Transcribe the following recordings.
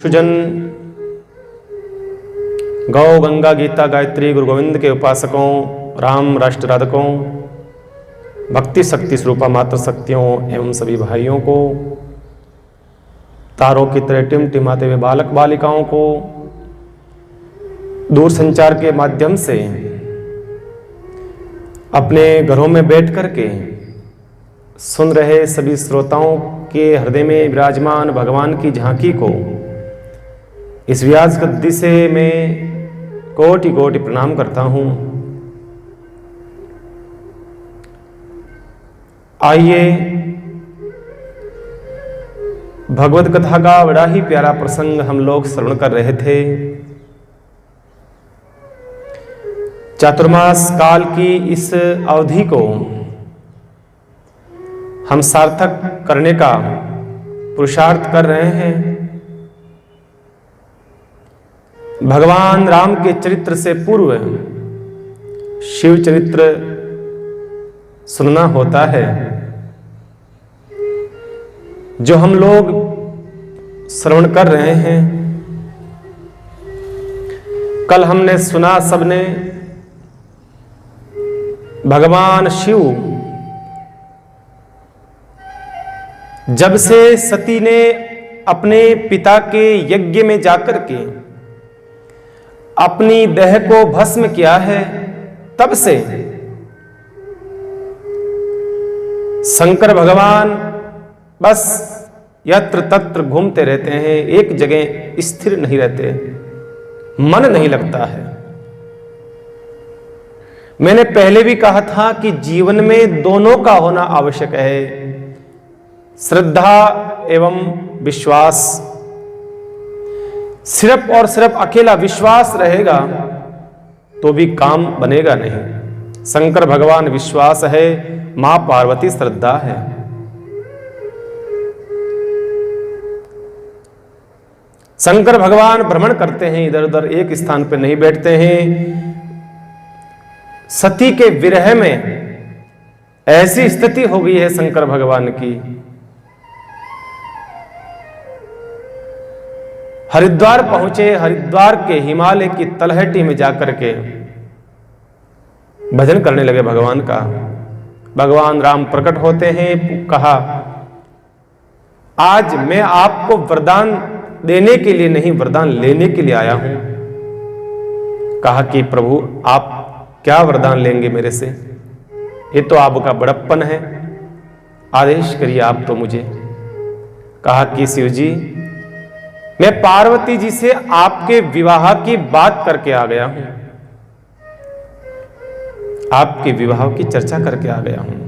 सुजन गौ गंगा गीता गायत्री गुरु गोविंद के उपासकों, राम राष्ट्र राधकों, भक्ति शक्ति स्वरूपा मात्र शक्तियों एवं सभी भाइयों को, तारों की तरह टिमटिमाते हुए बालक बालिकाओं को, दूर संचार के माध्यम से अपने घरों में बैठ करके सुन रहे सभी श्रोताओं के हृदय में विराजमान भगवान की झांकी को इस व्यास गद्दी से मैं कोटि कोटि प्रणाम करता हूं। आइए भगवत कथा का बड़ा ही प्यारा प्रसंग हम लोग श्रवण कर रहे थे। चातुर्मास काल की इस अवधि को हम सार्थक करने का पुरुषार्थ कर रहे हैं। भगवान राम के चरित्र से पूर्व शिव चरित्र सुनना होता है, जो हम लोग श्रवण कर रहे हैं। कल हमने सुना सबने, भगवान शिव जब से सती ने अपने पिता के यज्ञ में जाकर के अपनी देह को भस्म किया है, तब से शंकर भगवान बस यत्र तत्र घूमते रहते हैं, एक जगह स्थिर नहीं रहते, मन नहीं लगता है। मैंने पहले भी कहा था कि जीवन में दोनों का होना आवश्यक है, श्रद्धा एवं विश्वास। सिर्फ और सिर्फ अकेला विश्वास रहेगा तो भी काम बनेगा नहीं। शंकर भगवान विश्वास है, मां पार्वती श्रद्धा है। शंकर भगवान भ्रमण करते हैं, इधर उधर एक स्थान पर नहीं बैठते हैं। सती के विरह में ऐसी स्थिति हो गई है शंकर भगवान की, हरिद्वार पहुंचे। हरिद्वार के हिमालय की तलहटी में जाकर के भजन करने लगे भगवान का। भगवान राम प्रकट होते हैं, कहा आज मैं आपको वरदान देने के लिए नहीं, वरदान लेने के लिए आया हूं। कहा कि प्रभु आप क्या वरदान लेंगे मेरे से, ये तो आपका बड़प्पन है, आदेश करिए आप तो मुझे। कहा कि शिव जी, मैं पार्वती जी से आपके विवाह की बात करके आ गया हूं, आपके विवाह की चर्चा करके आ गया हूं।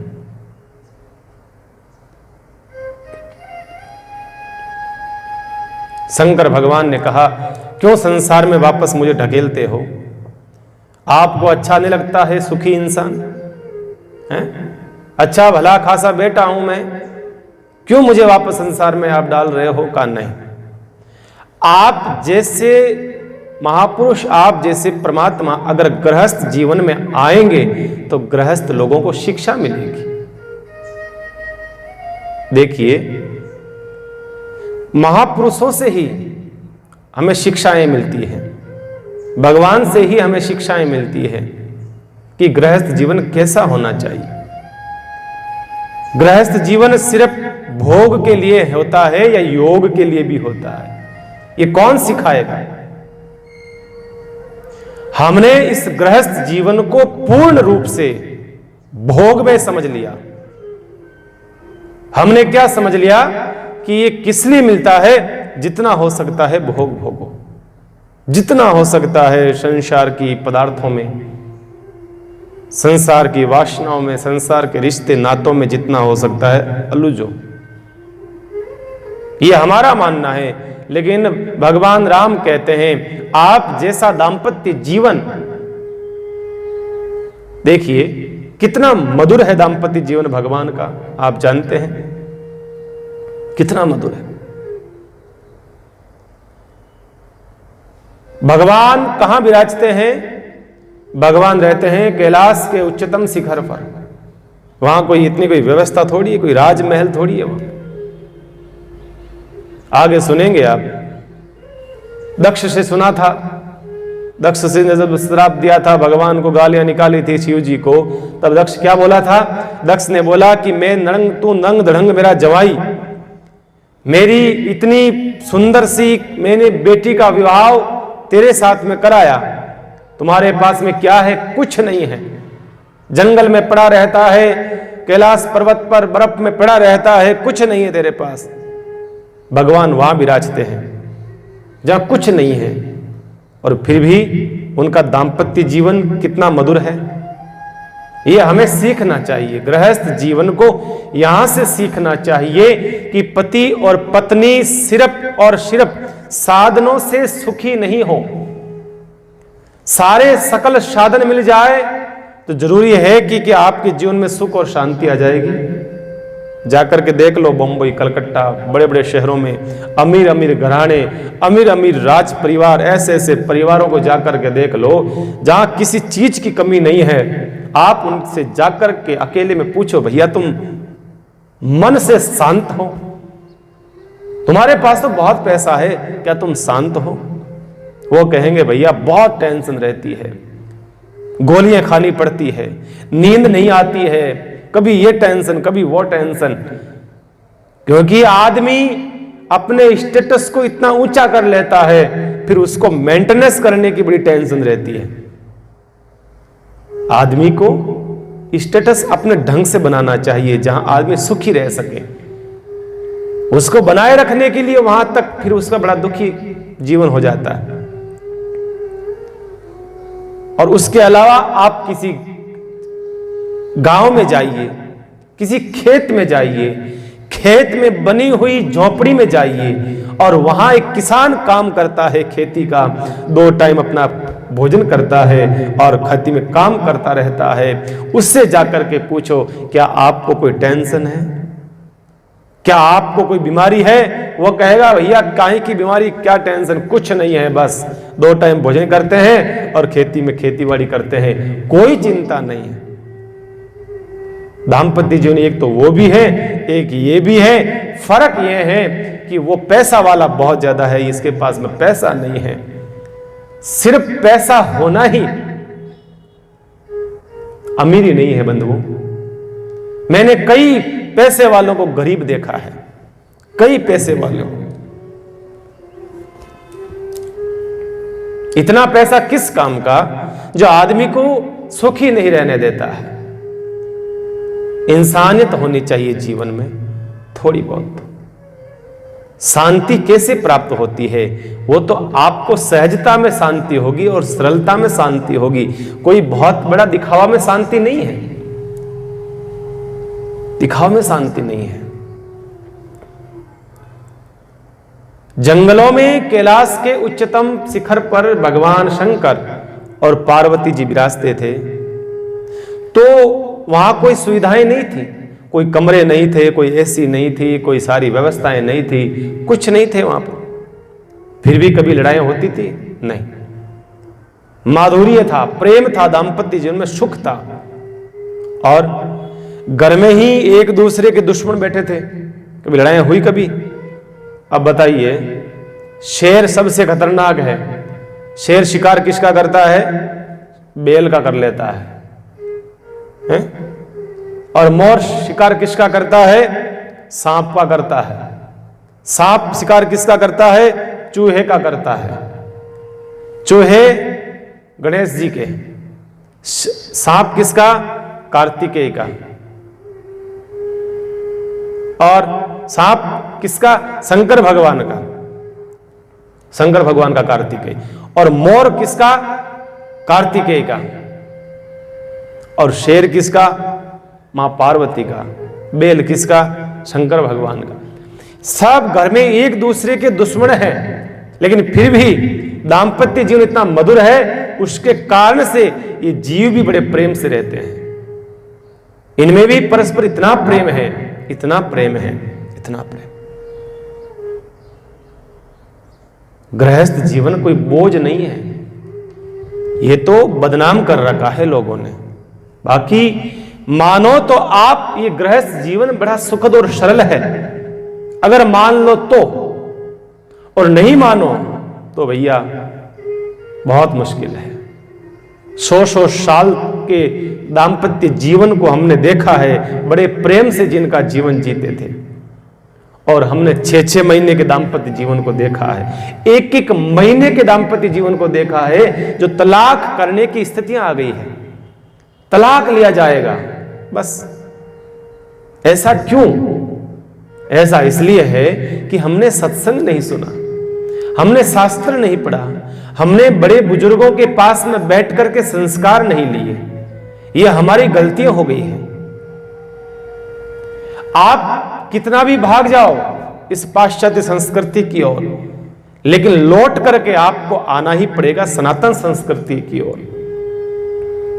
शंकर भगवान ने कहा, क्यों संसार में वापस मुझे ढकेलते हो? आपको अच्छा नहीं लगता है सुखी इंसान है? अच्छा भला खासा बेटा हूं मैं, क्यों मुझे वापस संसार में आप डाल रहे हो? का नहीं, आप जैसे महापुरुष, आप जैसे परमात्मा अगर गृहस्थ जीवन में आएंगे तो गृहस्थ लोगों को शिक्षा मिलेगी। देखिए, महापुरुषों से ही हमें शिक्षाएं मिलती हैं, भगवान से ही हमें शिक्षाएं मिलती है कि गृहस्थ जीवन कैसा होना चाहिए। गृहस्थ जीवन सिर्फ भोग के लिए होता है या योग के लिए भी होता है, ये कौन सिखाएगा? हमने इस गृहस्थ जीवन को पूर्ण रूप से भोग में समझ लिया। हमने क्या समझ लिया कि ये किस लिए मिलता है? जितना हो सकता है भोग भोगो, जितना हो सकता है संसार की पदार्थों में, संसार की वासनाओं में, संसार के रिश्ते नातों में जितना हो सकता है अलूजो। ये हमारा मानना है, लेकिन भगवान राम कहते हैं आप जैसा दांपत्य जीवन, देखिए कितना मधुर है दांपत्य जीवन भगवान का, आप जानते हैं कितना मधुर है। भगवान कहां विराजते हैं? भगवान रहते हैं कैलाश के उच्चतम शिखर पर। वहां कोई इतनी कोई व्यवस्था थोड़ी है, कोई राजमहल थोड़ी है वहां। आगे सुनेंगे आप दक्ष से सुना था, दक्ष से ने जब श्राप दिया था, भगवान को गालियां निकाली थी शिव जी को, तब दक्ष क्या बोला था? दक्ष ने बोला कि मैं नंग, तू नंग धड़ंग मेरा जवाई, मेरी इतनी सुंदर सी मैंने बेटी का विवाह तेरे साथ में कराया, तुम्हारे पास में क्या है? कुछ नहीं है। जंगल में पड़ा रहता है, कैलाश पर्वत पर बर्फ में पड़ा रहता है, कुछ नहीं है तेरे पास। भगवान वहां विराजते हैं जहां कुछ नहीं है, और फिर भी उनका दाम्पत्य जीवन कितना मधुर है। ये हमें सीखना चाहिए, गृहस्थ जीवन को यहां से सीखना चाहिए कि पति और पत्नी सिर्फ और सिर्फ साधनों से सुखी नहीं हो। सारे सकल साधन मिल जाए तो जरूरी है कि आपके जीवन में सुख और शांति आ जाएगी। जाकर के देख लो, बंबई, कलकत्ता, बड़े बड़े शहरों में अमीर अमीर घराने, अमीर अमीर राज परिवार, ऐसे ऐसे परिवारों को जाकर के देख लो जहां किसी चीज की कमी नहीं है। आप उनसे जाकर के अकेले में पूछो, भैया तुम मन से शांत हो? तुम्हारे पास तो बहुत पैसा है, क्या तुम शांत हो? वो कहेंगे भैया बहुत टेंशन रहती है, गोलियां खानी पड़ती है, नींद नहीं आती है, कभी ये टेंशन कभी वो टेंशन। क्योंकि आदमी अपने स्टेटस को इतना ऊंचा कर लेता है, फिर उसको मेंटेनेंस करने की बड़ी टेंशन रहती है। आदमी को स्टेटस अपने ढंग से बनाना चाहिए जहां आदमी सुखी रह सके। उसको बनाए रखने के लिए वहां तक फिर उसका बड़ा दुखी जीवन हो जाता है। और उसके अलावा आप किसी गांव में जाइए, किसी खेत में जाइए, खेत में बनी हुई झोपड़ी में जाइए और वहां एक किसान काम करता है, खेती का 2 टाइम अपना भोजन करता है और खेती में काम करता रहता है। उससे जाकर के पूछो, क्या आपको कोई टेंशन है? क्या आपको कोई बीमारी है? वो कहेगा भैया काहे की बीमारी, क्या टेंशन, कुछ नहीं है, बस 2 टाइम भोजन करते हैं और खेती में खेतीबाड़ी करते हैं, कोई चिंता नहीं है। दाम्पत्य जीवन एक तो वो भी है, एक ये भी है। फर्क ये है कि वो पैसा वाला बहुत ज्यादा है, इसके पास में पैसा नहीं है। सिर्फ पैसा होना ही अमीरी नहीं है बंधुओं। मैंने कई पैसे वालों को गरीब देखा है, कई पैसे वालों को। इतना पैसा किस काम का जो आदमी को सुखी नहीं रहने देता है। इंसानियत होनी चाहिए जीवन में, थोड़ी बहुत। शांति कैसे प्राप्त होती है? वो तो आपको सहजता में शांति होगी और सरलता में शांति होगी। कोई बहुत बड़ा दिखावा में शांति नहीं है, दिखावा में शांति नहीं है। जंगलों में कैलाश के उच्चतम शिखर पर भगवान शंकर और पार्वती जी विराजते थे, तो वहां कोई सुविधाएं नहीं थी, कोई कमरे नहीं थे, कोई एसी नहीं थी, कोई सारी व्यवस्थाएं नहीं थी, कुछ नहीं थे वहां पर। फिर भी कभी लड़ाइयां होती थी? नहीं। माधुर्य था, प्रेम था, दाम्पत्य जीवन में सुख था। और घर में ही एक दूसरे के दुश्मन बैठे थे, कभी लड़ाइयां हुई कभी? अब बताइए, शेर सबसे खतरनाक है। शेर शिकार किसका करता है? बेल का कर लेता है? और मोर शिकार किसका करता है? सांप का करता है। सांप शिकार किसका करता है? चूहे का करता है। चूहे गणेश जी के, सांप किसका? कार्तिकेय का। और सांप किसका? शंकर भगवान का, शंकर भगवान का कार्तिकेय। और मोर किसका? कार्तिकेय का। और शेर किसका? मां पार्वती का। बेल किसका? शंकर भगवान का। सब घर में एक दूसरे के दुश्मन हैं, लेकिन फिर भी दाम्पत्य जीवन इतना मधुर है, उसके कारण से ये जीव भी बड़े प्रेम से रहते हैं। इनमें भी परस्पर इतना प्रेम है, इतना प्रेम है, इतना प्रेम। गृहस्थ जीवन कोई बोझ नहीं है, ये तो बदनाम कर रखा है लोगों ने। बाकी मानो तो आप ये गृहस्थ जीवन बड़ा सुखद और सरल है, अगर मान लो तो, और नहीं मानो तो भैया बहुत मुश्किल है। 100 साल के दाम्पत्य जीवन को हमने देखा है, बड़े प्रेम से जिनका जीवन जीते थे, और हमने 6 महीने के दाम्पत्य जीवन को देखा है, 1 महीने के दाम्पत्य जीवन को देखा है, जो तलाक करने की स्थितियां आ गई है, तलाक लिया जाएगा बस। ऐसा क्यों? ऐसा इसलिए है कि हमने सत्संग नहीं सुना, हमने शास्त्र नहीं पढ़ा, हमने बड़े बुजुर्गों के पास में बैठ करके संस्कार नहीं लिए। ये हमारी गलतियां हो गई हैं। आप कितना भी भाग जाओ इस पाश्चात्य संस्कृति की ओर, लेकिन लौट करके आपको आना ही पड़ेगा सनातन संस्कृति की ओर,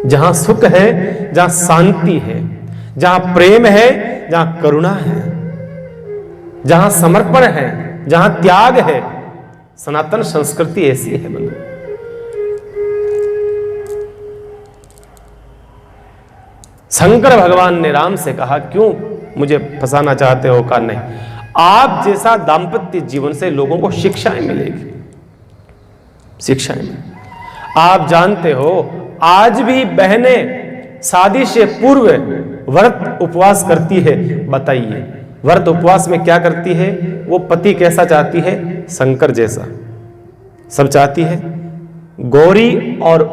जहां सुख है, जहां शांति है, जहां प्रेम है, जहां करुणा है, जहां समर्पण है, जहां त्याग है। सनातन संस्कृति ऐसी है बंधु। शंकर भगवान ने राम से कहा, क्यों मुझे फंसाना चाहते हो? कहा नहीं, आप जैसा दाम्पत्य जीवन से लोगों को शिक्षाएं मिलेगी, शिक्षाएं मिलेगी। आप जानते हो आज भी बहनें शादी से पूर्व व्रत उपवास करती है। बताइए व्रत उपवास में क्या करती है? वो पति कैसा चाहती है? शंकर जैसा सब चाहती है। गौरी और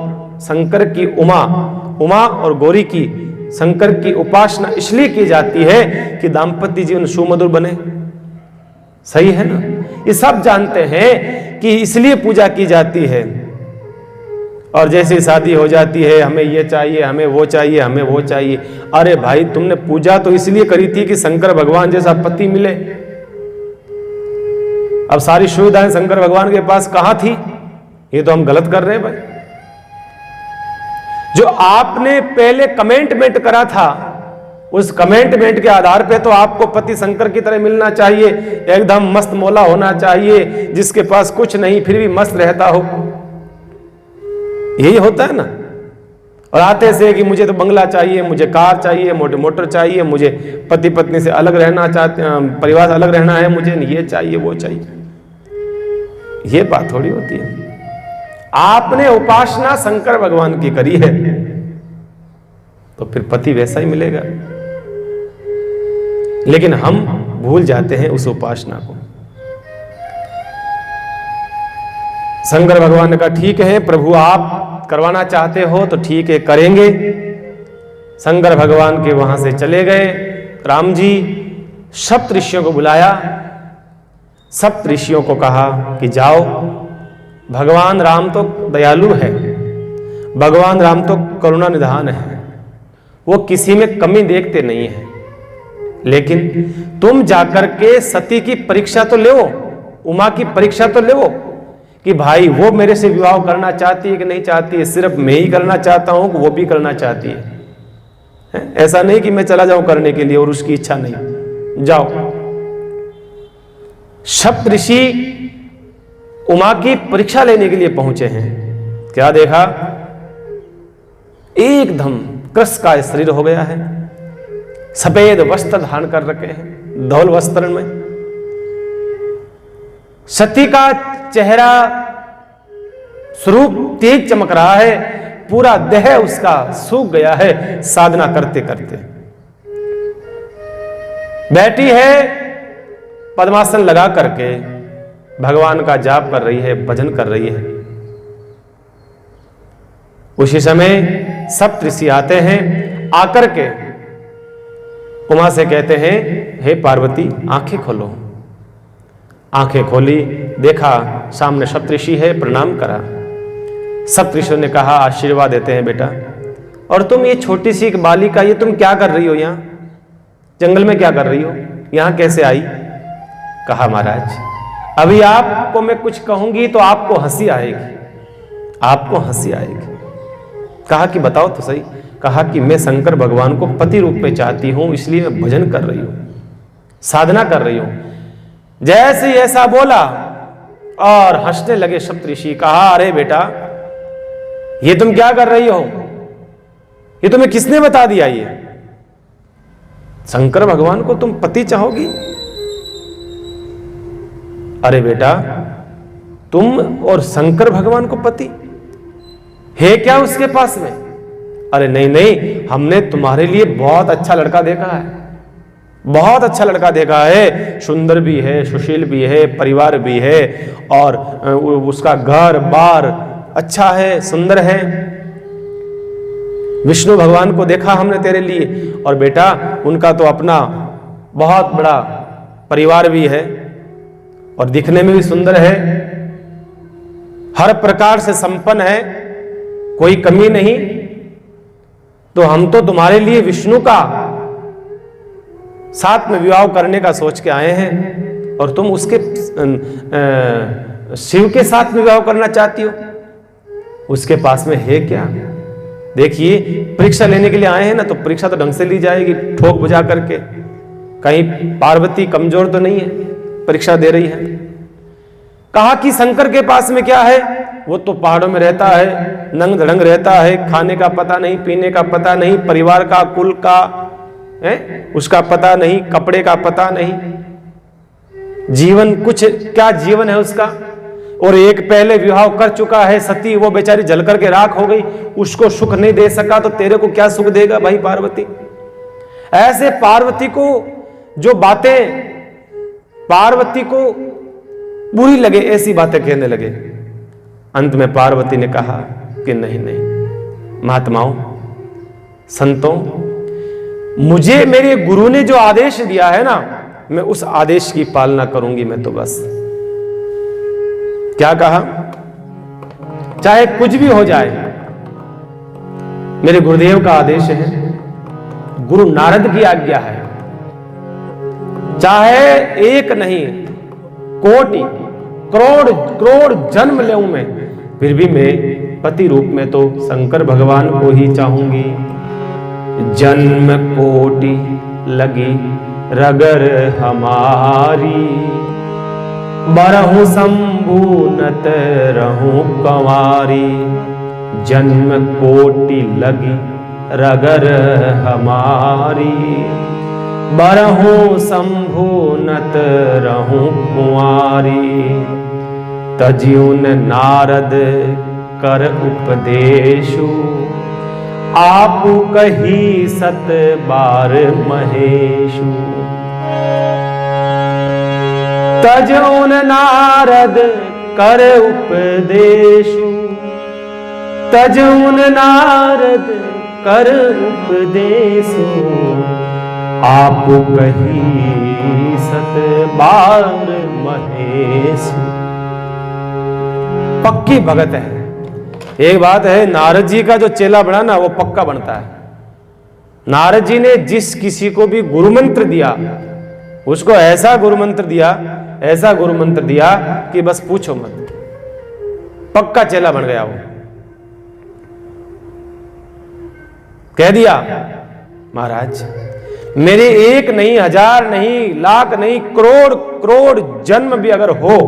शंकर की उमा और गौरी की शंकर की उपासना इसलिए की जाती है कि दाम्पत्य जीवन सुमधुर बने। सही है ना? ये सब जानते हैं कि इसलिए पूजा की जाती है। और जैसे शादी हो जाती है, हमें ये चाहिए, हमें वो चाहिए, हमें वो चाहिए। अरे भाई, तुमने पूजा तो इसलिए करी थी कि शंकर भगवान जैसा पति मिले। अब सारी सुविधाएं शंकर भगवान के पास कहां थी? ये तो हम गलत कर रहे हैं भाई। जो आपने पहले कमेंटमेंट करा था, उस कमेंटमेंट के आधार पे तो आपको पति शंकर की तरह मिलना चाहिए, एकदम मस्त मौला होना चाहिए, जिसके पास कुछ नहीं फिर भी मस्त रहता हो। यही होता है ना। और आते से कि मुझे तो बंगला चाहिए, मुझे कार चाहिए, मोटर चाहिए, मुझे पति पत्नी से अलग रहना चाहते हैं, परिवार से अलग रहना है, मुझे ये चाहिए वो चाहिए। ये बात थोड़ी होती है। आपने उपासना शंकर भगवान की करी है तो फिर पति वैसा ही मिलेगा। लेकिन हम भूल जाते हैं उस उपासना को। शंकर भगवान ने कहा ठीक है प्रभु, आप करवाना चाहते हो तो ठीक है, करेंगे। शंकर भगवान के वहां से चले गए। राम जी सप्त ऋषियों को बुलाया, सप्त ऋषियों को कहा कि जाओ, भगवान राम तो दयालु है, भगवान राम तो करुणा निधान है, वो किसी में कमी देखते नहीं है। लेकिन तुम जाकर के सती की परीक्षा तो ले, उमा की परीक्षा तो ले कि भाई वो मेरे से विवाह करना चाहती है कि नहीं चाहती है। सिर्फ मैं ही करना चाहता हूं कि वो भी करना चाहती है? ऐसा नहीं कि मैं चला जाऊं करने के लिए और उसकी इच्छा नहीं। जाओ। सप्त ऋषि उमा की परीक्षा लेने के लिए पहुंचे हैं। क्या देखा? एकदम कृष का शरीर हो गया है, सफेद वस्त्र धारण कर रखे हैं, धौल वस्त्र में। सती का चेहरा स्वरूप तेज चमक रहा है, पूरा देह उसका सूख गया है साधना करते करते। बैठी है पद्मासन लगा करके, भगवान का जाप कर रही है, भजन कर रही है। उसी समय सप्त ऋषि आते हैं, आकर के उमा से कहते हैं हे पार्वती आंखें खोलो। आंखें खोली, देखा सामने सप्त ऋषि है, प्रणाम करा। सप्त ऋषियों ने कहा आशीर्वाद देते हैं बेटा, और तुम ये छोटी सी एक बालिका, ये तुम क्या कर रही हो यहाँ? जंगल में क्या कर रही हो? यहाँ कैसे आई? कहा महाराज अभी आपको मैं कुछ कहूंगी तो आपको हंसी आएगी, आपको हंसी आएगी। कहा कि बताओ तो सही। कहा कि मैं शंकर भगवान को पति रूप में चाहती हूं, इसलिए मैं भजन कर रही हूं, साधना कर रही हूं। जैसे ऐसा बोला और हंसने लगे सप्त ऋषि। कहा अरे बेटा ये तुम क्या कर रही हो? ये तुम्हें किसने बता दिया? ये शंकर भगवान को तुम पति चाहोगी? अरे बेटा तुम और शंकर भगवान को पति है क्या उसके पास में? अरे नहीं नहीं, हमने तुम्हारे लिए बहुत अच्छा लड़का देखा है, बहुत अच्छा लड़का देखा है, सुंदर भी है, सुशील भी है, परिवार भी है, और उसका घर बार अच्छा है, सुंदर है। विष्णु भगवान को देखा हमने तेरे लिए, और बेटा उनका तो अपना बहुत बड़ा परिवार भी है, और दिखने में भी सुंदर है, हर प्रकार से संपन्न है, कोई कमी नहीं। तो हम तो तुम्हारे लिए विष्णु का साथ में विवाह करने का सोच के आए हैं, और तुम उसके शिव के साथ में विवाह करना चाहती हो। उसके पास में है क्या? देखिए, परीक्षा लेने के लिए आए हैं ना, तो परीक्षा तो ढंग से ली जाएगी, ठोक बुझा करके। कहीं पार्वती कमजोर तो नहीं है, परीक्षा दे रही है। कहा कि शंकर के पास में क्या है? वो तो पहाड़ों में रहता है, नंग धड़ंग रहता है, खाने का पता नहीं, पीने का पता नहीं, परिवार का कुल का है उसका पता नहीं, कपड़े का पता नहीं, जीवन कुछ क्या जीवन है उसका। और एक पहले विवाह कर चुका है सती, वो बेचारी जल करके राख हो गई, उसको सुख नहीं दे सका, तो तेरे को क्या सुख देगा भाई पार्वती? ऐसे पार्वती को जो बातें पार्वती को बुरी लगे, ऐसी बातें कहने लगे। अंत में पार्वती ने कहा कि नहीं नहीं महात्माओं, संतों, मुझे मेरे गुरु ने जो आदेश दिया है ना, मैं उस आदेश की पालना करूंगी। मैं तो बस क्या कहा, चाहे कुछ भी हो जाए, मेरे गुरुदेव का आदेश है, गुरु नारद की आज्ञा है, चाहे एक नहीं कोटि करोड़ करोड़ जन्म लेऊं मैं, फिर भी मैं पति रूप में तो शंकर भगवान को ही चाहूंगी। जन्म कोटि लगी रगर हमारी, बरहु शंभु नत रहूं कंवारी। जन्म कोटि लगी रगर हमारी, बरहु शंभु नत रहूं कुंवारी। तज्युन नारद कर उपदेशु, आप कही सत बार महेशु। तज्युन नारद कर उपदेशु, तज्युन नारद कर उपदेशु। आप कही सत बार महेशु। पक्की भगत है। एक बात है, नारद जी का जो चेला बना ना, वो पक्का बनता है। नारद जी ने जिस किसी को भी गुरु मंत्र दिया, उसको ऐसा गुरु मंत्र दिया, ऐसा गुरु मंत्र दिया कि बस पूछो मत, पक्का चेला बन गया वो। कह दिया महाराज, मेरे एक नहीं, हजार नहीं, लाख नहीं, करोड़ करोड़ जन्म भी अगर हो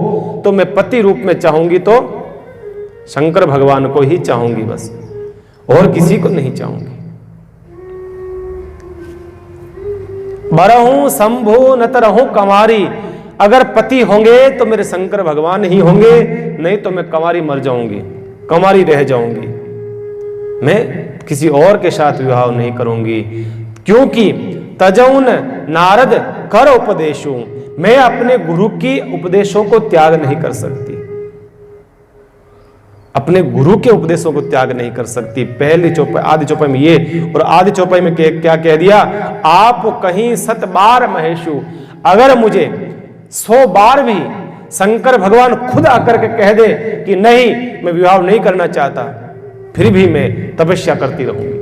तो मैं पति रूप में चाहूंगी तो शंकर भगवान को ही चाहूंगी, बस और किसी को नहीं चाहूंगी। बरहूं शंभु नत रहूं कंवारी। अगर पति होंगे तो मेरे शंकर भगवान ही होंगे, नहीं तो मैं कंवारी मर जाऊंगी, कंवारी रह जाऊंगी। मैं किसी और के साथ विवाह नहीं करूंगी, क्योंकि तजौन नारद कर उपदेशु, मैं अपने गुरु की उपदेशों को त्याग नहीं कर सकती, अपने गुरु के उपदेशों को त्याग नहीं कर सकती। पहली चौपाई, आदि चौपाई में ये, और आदि चौपाई में क्या कह दिया, आप कहीं 100 बार महेशु। अगर मुझे 100 बार भी शंकर भगवान खुद आकर के कह दे कि नहीं मैं विवाह नहीं करना चाहता, फिर भी मैं तपस्या करती रहूंगी।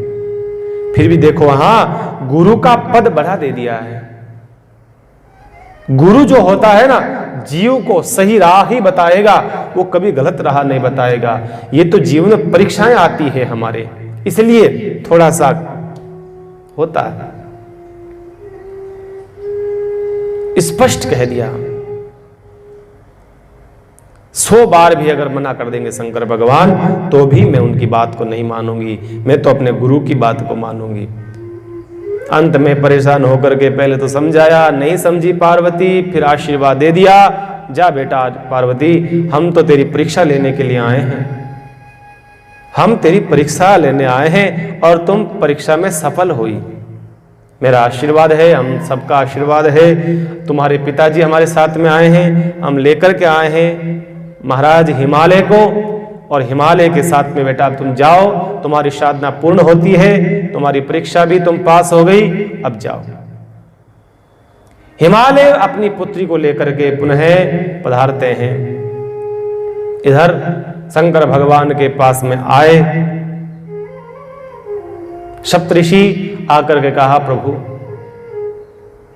फिर भी देखो, वहां गुरु का पद बढ़ा दे दिया है। गुरु जो होता है ना, जीव को सही राह ही बताएगा, वो कभी गलत राह नहीं बताएगा। ये तो जीवन में परीक्षाएं आती है हमारे, इसलिए थोड़ा सा होता है। स्पष्ट कह दिया। 100 बार भी अगर मना कर देंगे शंकर भगवान, तो भी मैं उनकी बात को नहीं मानूंगी, मैं तो अपने गुरु की बात को मानूंगी। अंत में परेशान होकर के पहले तो समझाया, नहीं समझी पार्वती, फिर आशीर्वाद दे दिया, जा बेटा पार्वती, हम तो तेरी परीक्षा लेने के लिए आए हैं, हम तेरी परीक्षा लेने आए हैं और तुम परीक्षा में सफल हुई। मेरा आशीर्वाद है, हम सबका आशीर्वाद है। तुम्हारे पिताजी हमारे साथ में आए हैं, हम लेकर के आए हैं महाराज हिमालय को, और हिमालय के साथ में बेटा तुम जाओ, तुम्हारी साधना पूर्ण होती है, तुम्हारी परीक्षा भी तुम पास हो गई, अब जाओ। हिमालय अपनी पुत्री को लेकर के पुनः पधारते हैं। इधर शंकर भगवान के पास में आए। सप्तऋषि आकर के कहा, प्रभु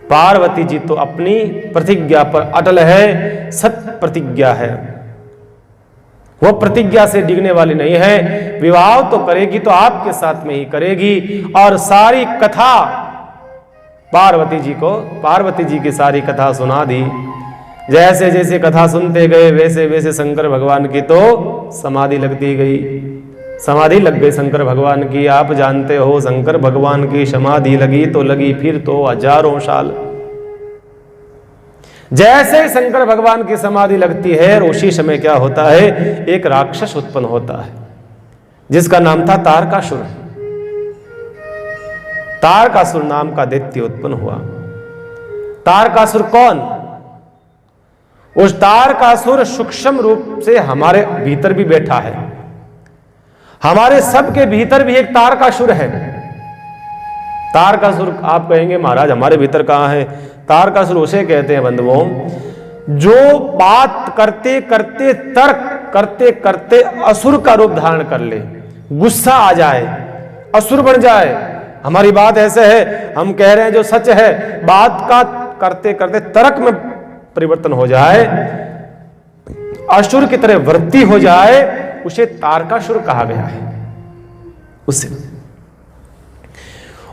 पार्वती जी तो अपनी प्रतिज्ञा पर अटल है, सत्य प्रतिज्ञा है, वो प्रतिज्ञा से डिगने वाली नहीं है। विवाह तो करेगी तो आपके साथ में ही करेगी, और सारी कथा पार्वती जी की सारी कथा सुना दी। जैसे जैसे कथा सुनते गए वैसे वैसे शंकर भगवान की तो समाधि लगती गई, समाधि लग गई शंकर भगवान की। आप जानते हो शंकर भगवान की समाधि लगी तो लगी फिर तो हजारों साल। जैसे शंकर भगवान की समाधि लगती है उसी समय क्या होता है, एक राक्षस उत्पन्न होता है जिसका नाम था तारकासुर। तारकासुर नाम का दैत्य उत्पन्न हुआ। तारकासुर कौन? उस तारकासुर सूक्ष्म रूप से हमारे भीतर भी बैठा है, हमारे सबके भीतर भी एक तारकासुर है। तारकासुर आप कहेंगे महाराज हमारे भीतर कहां है? तारकासुर उसे कहते हैं बंधुओं, जो बात करते करते तर्क करते करते असुर का रूप धारण कर ले, गुस्सा आ जाए, असुर बन जाए। हमारी बात ऐसे है, हम कह रहे हैं जो सच है, बात का करते करते तर्क में परिवर्तन हो जाए, असुर की तरह वृत्ति हो जाए, उसे तारकासुर कहा गया है। उससे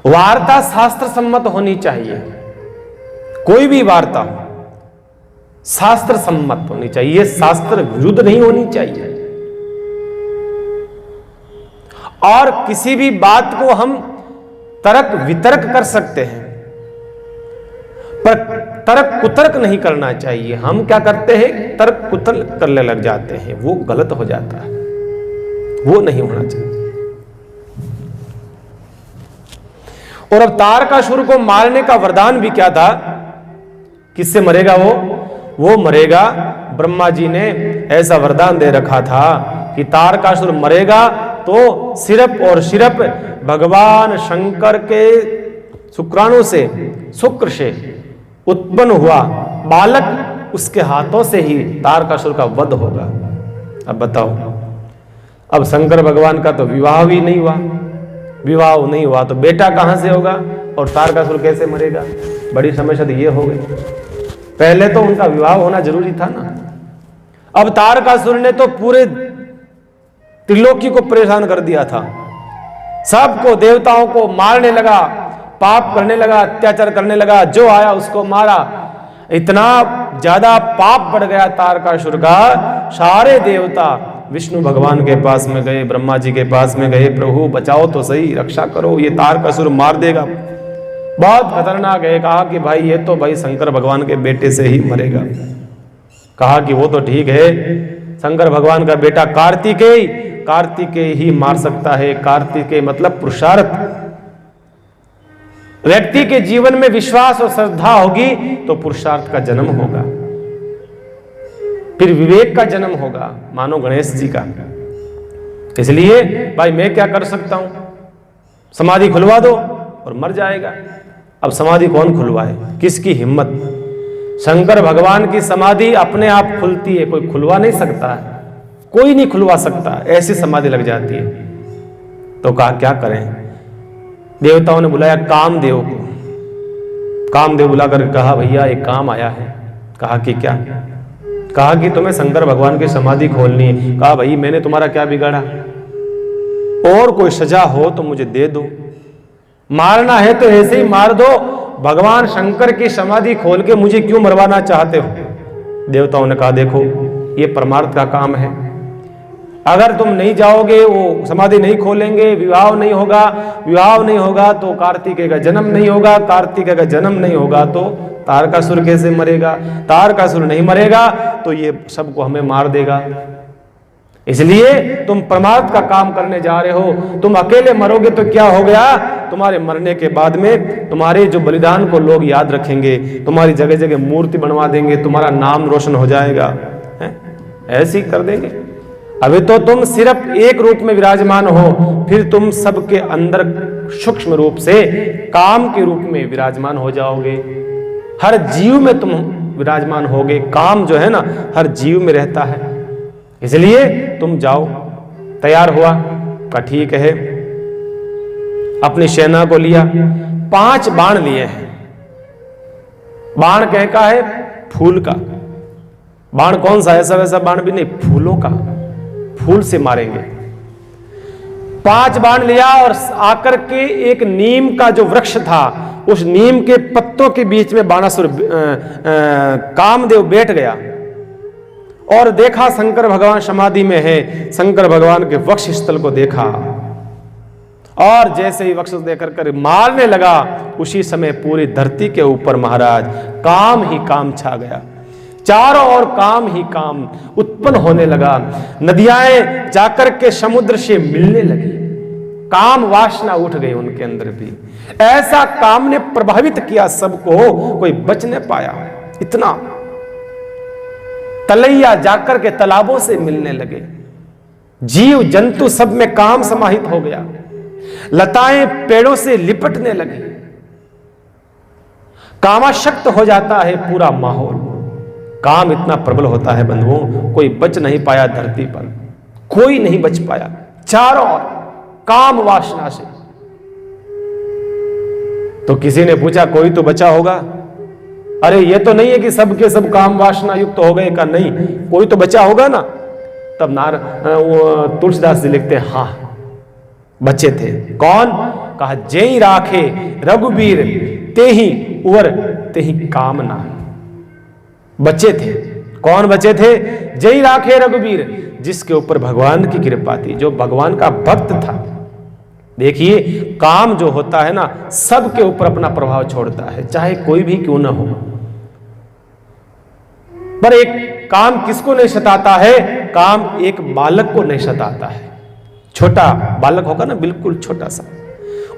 वार्ता शास्त्र सम्मत होनी चाहिए, कोई भी वार्ता शास्त्र सम्मत होनी चाहिए, शास्त्र विरुद्ध नहीं होनी चाहिए। और किसी भी बात को हम तर्क वितर्क कर सकते हैं, पर तर्क कुतर्क नहीं करना चाहिए। हम क्या करते हैं, तर्क कुतर्क करने लग जाते हैं, वो गलत हो जाता है, वो नहीं होना चाहिए। और अब तारकासुर को मारने का वरदान भी क्या था? किससे मरेगा वो मरेगा, ब्रह्मा जी ने ऐसा वरदान दे रखा था कि तारकासुर मरेगा तो सिर्फ और सिर्फ भगवान शंकर के शुक्राणु से, शुक्र से उत्पन्न हुआ बालक, उसके हाथों से ही तारकासुर का वध होगा। अब बताओ, अब शंकर भगवान का तो विवाह भी नहीं हुआ, विवाह नहीं हुआ तो बेटा कहां से होगा, और तारकासुर कैसे मरेगा? बड़ी समस्या तो ये हो गई। पहले तो उनका विवाह होना जरूरी था ना। अब तारकासुर ने तो पूरे त्रिलोकी को परेशान कर दिया था, सबको, देवताओं को मारने लगा, पाप करने लगा, अत्याचार करने लगा, जो आया उसको मारा। इतना ज्यादा पाप बढ़ गया तारकासुर का, सारे देवता विष्णु भगवान के पास में गए, ब्रह्मा जी के पास में गए, प्रभु बचाओ तो सही, रक्षा करो, ये तारकासुर मार देगा, बहुत खतरनाक है। कहा कि भाई ये तो भाई शंकर भगवान के बेटे से ही मरेगा। कहा कि वो तो ठीक है, शंकर भगवान का बेटा कार्तिकेय, कार्तिकेय ही मार सकता है। कार्तिकेय मतलब पुरुषार्थ। व्यक्ति के जीवन में विश्वास और श्रद्धा होगी तो पुरुषार्थ का जन्म होगा, फिर विवेक का जन्म होगा, मानो गणेश जी का। इसलिए भाई मैं क्या कर सकता हूं, समाधि खुलवा दो और मर जाएगा। अब समाधि कौन खुलवाए, किसकी हिम्मत? शंकर भगवान की समाधि अपने आप खुलती है, कोई खुलवा नहीं सकता है, कोई नहीं खुलवा सकता, ऐसी समाधि लग जाती है। तो कहा क्या करें? देवताओं ने बुलाया कामदेव को। कामदेव बुलाकर कहा भैया एक काम आया है। कहा कि क्या? कहा कि तुम्हें शंकर भगवान की समाधि खोलनी है। कहा भाई मैंने तुम्हारा क्या बिगाड़ा, और कोई सजा हो तो मुझे दे दो, मारना है तो ऐसे ही मार दो, भगवान शंकर की समाधि खोल के मुझे क्यों मरवाना चाहते हो? देवताओं ने कहा देखो ये परमार्थ का काम है, अगर तुम नहीं जाओगे, वो समाधि नहीं खोलेंगे, विवाह नहीं होगा, विवाह नहीं होगा तो कार्तिकेय का जन्म नहीं होगा, कार्तिकेय का जन्म नहीं होगा तो तारकासुर कैसे मरेगा? तारकासुर नहीं मरेगा तो ये सबको हमें मार देगा। इसलिए तुम परमार्थ का काम करने जा रहे हो, तुम अकेले मरोगे तो क्या हो गया? तुम्हारे मरने के बाद में तुम्हारे जो बलिदान को लोग याद रखेंगे, तुम्हारी जगह जगह मूर्ति बनवा देंगे, तुम्हारा नाम रोशन हो जाएगा। ऐसे ही कर देंगे। अभी तो तुम सिर्फ एक रूप में विराजमान हो, फिर तुम सबके अंदर सूक्ष्म रूप से काम के रूप में विराजमान हो जाओगे। हर जीव में तुम विराजमान होगे। काम जो है ना हर जीव में रहता है। इसलिए तुम जाओ। तैयार हुआ, का ठीक है। अपनी सेना को लिया, 5 बाण लिए हैं। बाण कह का है? फूल का बाण। कौन सा? ऐसा वैसा बाण भी नहीं, फूलों का। फूल से मारेंगे। 5 बाण लिया और आकर के एक नीम का जो वृक्ष था, उस नीम के पत्तों के बीच में बाणासुर कामदेव बैठ गया और देखा शंकर भगवान समाधि में है। शंकर भगवान के वक्ष स्थल को देखा और जैसे ही वक्ष देकर कर मारने लगा, उसी समय पूरी धरती के ऊपर महाराज काम ही काम छा गया। चारों ओर काम ही काम उत्पन्न होने लगा। नदियां जाकर के समुद्र से मिलने लगी। काम वासना उठ गई उनके अंदर भी। ऐसा काम ने प्रभावित किया सबको, कोई बच नहीं पाया। इतना तलैया जाकर के तालाबों से मिलने लगे। जीव जंतु सब में काम समाहित हो गया। लताएं पेड़ों से लिपटने लगी। कामाशक्त हो जाता है पूरा माहौल। काम इतना प्रबल होता है बंधुओं, कोई बच नहीं पाया धरती पर, कोई नहीं बच पाया। चारों ओर काम वासना से। तो किसी ने पूछा कोई तो बचा होगा? अरे ये तो नहीं है कि सबके सब काम वासना युक्त हो गए का, नहीं, कोई तो बचा होगा ना। तब तुलसीदास जी लिखते हैं, हाँ बचे थे। कौन? कहा जय राखे रघुबीर तेहि उवर तेहि कामना। बचे थे। कौन बचे थे? जय राखे रघुबीर, जिसके ऊपर भगवान की कृपा थी, जो भगवान का भक्त था। देखिए काम जो होता है ना सबके ऊपर अपना प्रभाव छोड़ता है, चाहे कोई भी क्यों ना हो। पर एक काम किसको नहीं सताता है? काम एक बालक को नहीं सताता है। छोटा बालक होगा ना, बिल्कुल छोटा सा,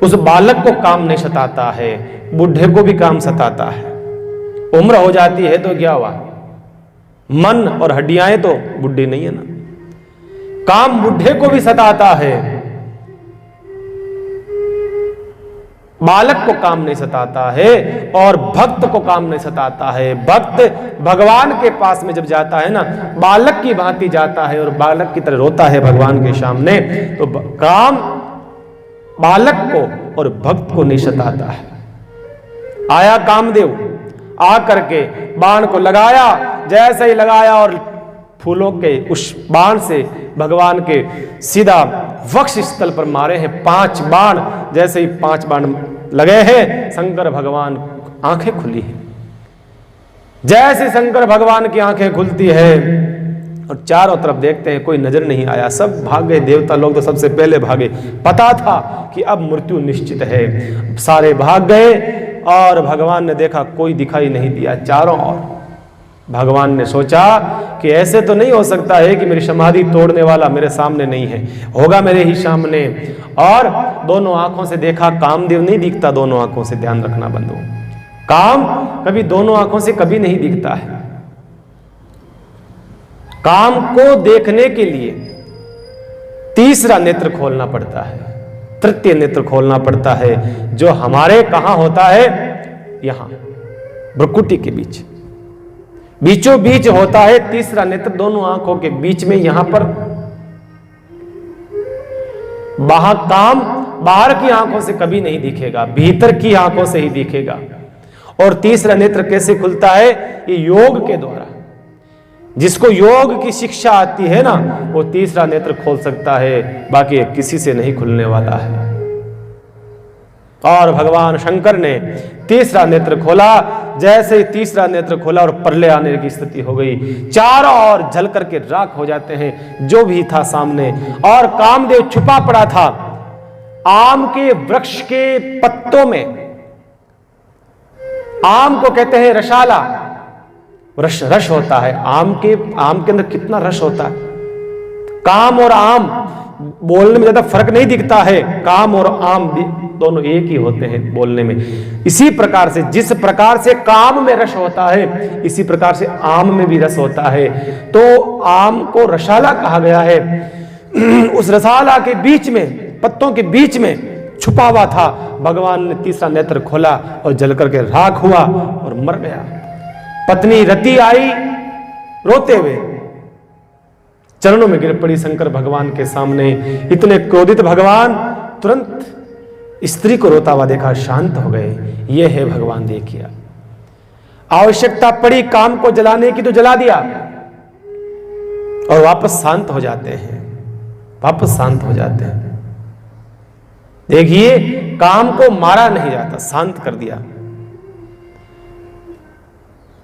उस बालक को काम नहीं सताता है। बुढ़े को भी काम सताता है। उम्र हो जाती है तो क्या हुआ, मन और हड्डियां तो बुढ़ी नहीं है ना। काम बुढ़े को भी सताता है, बालक को काम नहीं सताता है, और भक्त को काम नहीं सताता है। भक्त भगवान के पास में जब जाता है ना, बालक की भांति जाता है और बालक की तरह रोता है भगवान के सामने, तो काम बालक को और भक्त को नहीं सताता है। आया कामदेव, आ करके बाण को लगाया। जैसे ही लगाया और फूलों के उस बाण से भगवान के सीधा वक्ष स्थल पर मारे हैं 5 बाण। जैसे ही 5 बाण लगे हैं, शंकर भगवान आंखें खुली हैं। जैसे शंकर भगवान की आंखें खुलती है और चारों तरफ देखते हैं, कोई नजर नहीं आया, सब भाग गए। देवता लोग तो सबसे पहले भागे, पता था कि अब मृत्यु निश्चित है। सारे भाग गए और भगवान ने देखा कोई दिखाई नहीं दिया चारों ओर। भगवान ने सोचा कि ऐसे तो नहीं हो सकता है कि मेरी समाधि तोड़ने वाला मेरे सामने नहीं है, होगा मेरे ही सामने। और दोनों आंखों से देखा, कामदेव नहीं दिखता दोनों आंखों से, ध्यान रखना बंधु। काम कभी दोनों आंखों से कभी नहीं दिखता है। काम को देखने के लिए तीसरा नेत्र खोलना पड़ता है, तृतीय नेत्र खोलना पड़ता है, जो हमारे कहां होता है? यहां भ्रुकुटी के बीच, बीचों बीच होता है तीसरा नेत्र, दोनों आंखों के बीच में। यहां पर बाहर काम बाहर की आंखों से कभी नहीं दिखेगा, भीतर की आंखों से ही दिखेगा। और तीसरा नेत्र कैसे खुलता है? ये योग के द्वारा। जिसको योग की शिक्षा आती है ना, वो तीसरा नेत्र खोल सकता है, बाकी किसी से नहीं खुलने वाला है। और भगवान शंकर ने तीसरा नेत्र खोला। जैसे ही तीसरा नेत्र खोला और प्रलय आने की स्थिति हो गई, चारों ओर जल करके राख हो जाते हैं जो भी था सामने। और कामदेव छुपा पड़ा था आम के वृक्ष के पत्तों में। आम को कहते हैं रसाला, रस होता है आम के अंदर कितना रस होता है। काम और आम बोलने में ज्यादा फर्क नहीं दिखता है, काम और आम दोनों एक ही होते हैं बोलने में। इसी प्रकार से जिस प्रकार से काम में रस होता है, इसी प्रकार से आम में भी रस होता है। तो आम को रसाला कहा गया है। उस रसाला के बीच में, पत्तों के बीच में छुपा हुआ था। भगवान ने तीसरा नेत्र खोला और जल करके राख हुआ और मर गया। पत्नी रति आई रोते हुए, चरणों में गिर पड़ी शंकर भगवान के सामने। इतने क्रोधित भगवान तुरंत स्त्री को रोता हुआ देखा, शांत हो गए। ये है भगवान, देखिए आवश्यकता पड़ी काम को जलाने की तो जला दिया और वापस शांत हो जाते हैं, वापस शांत हो जाते हैं। देखिए काम को मारा नहीं जाता, शांत कर दिया।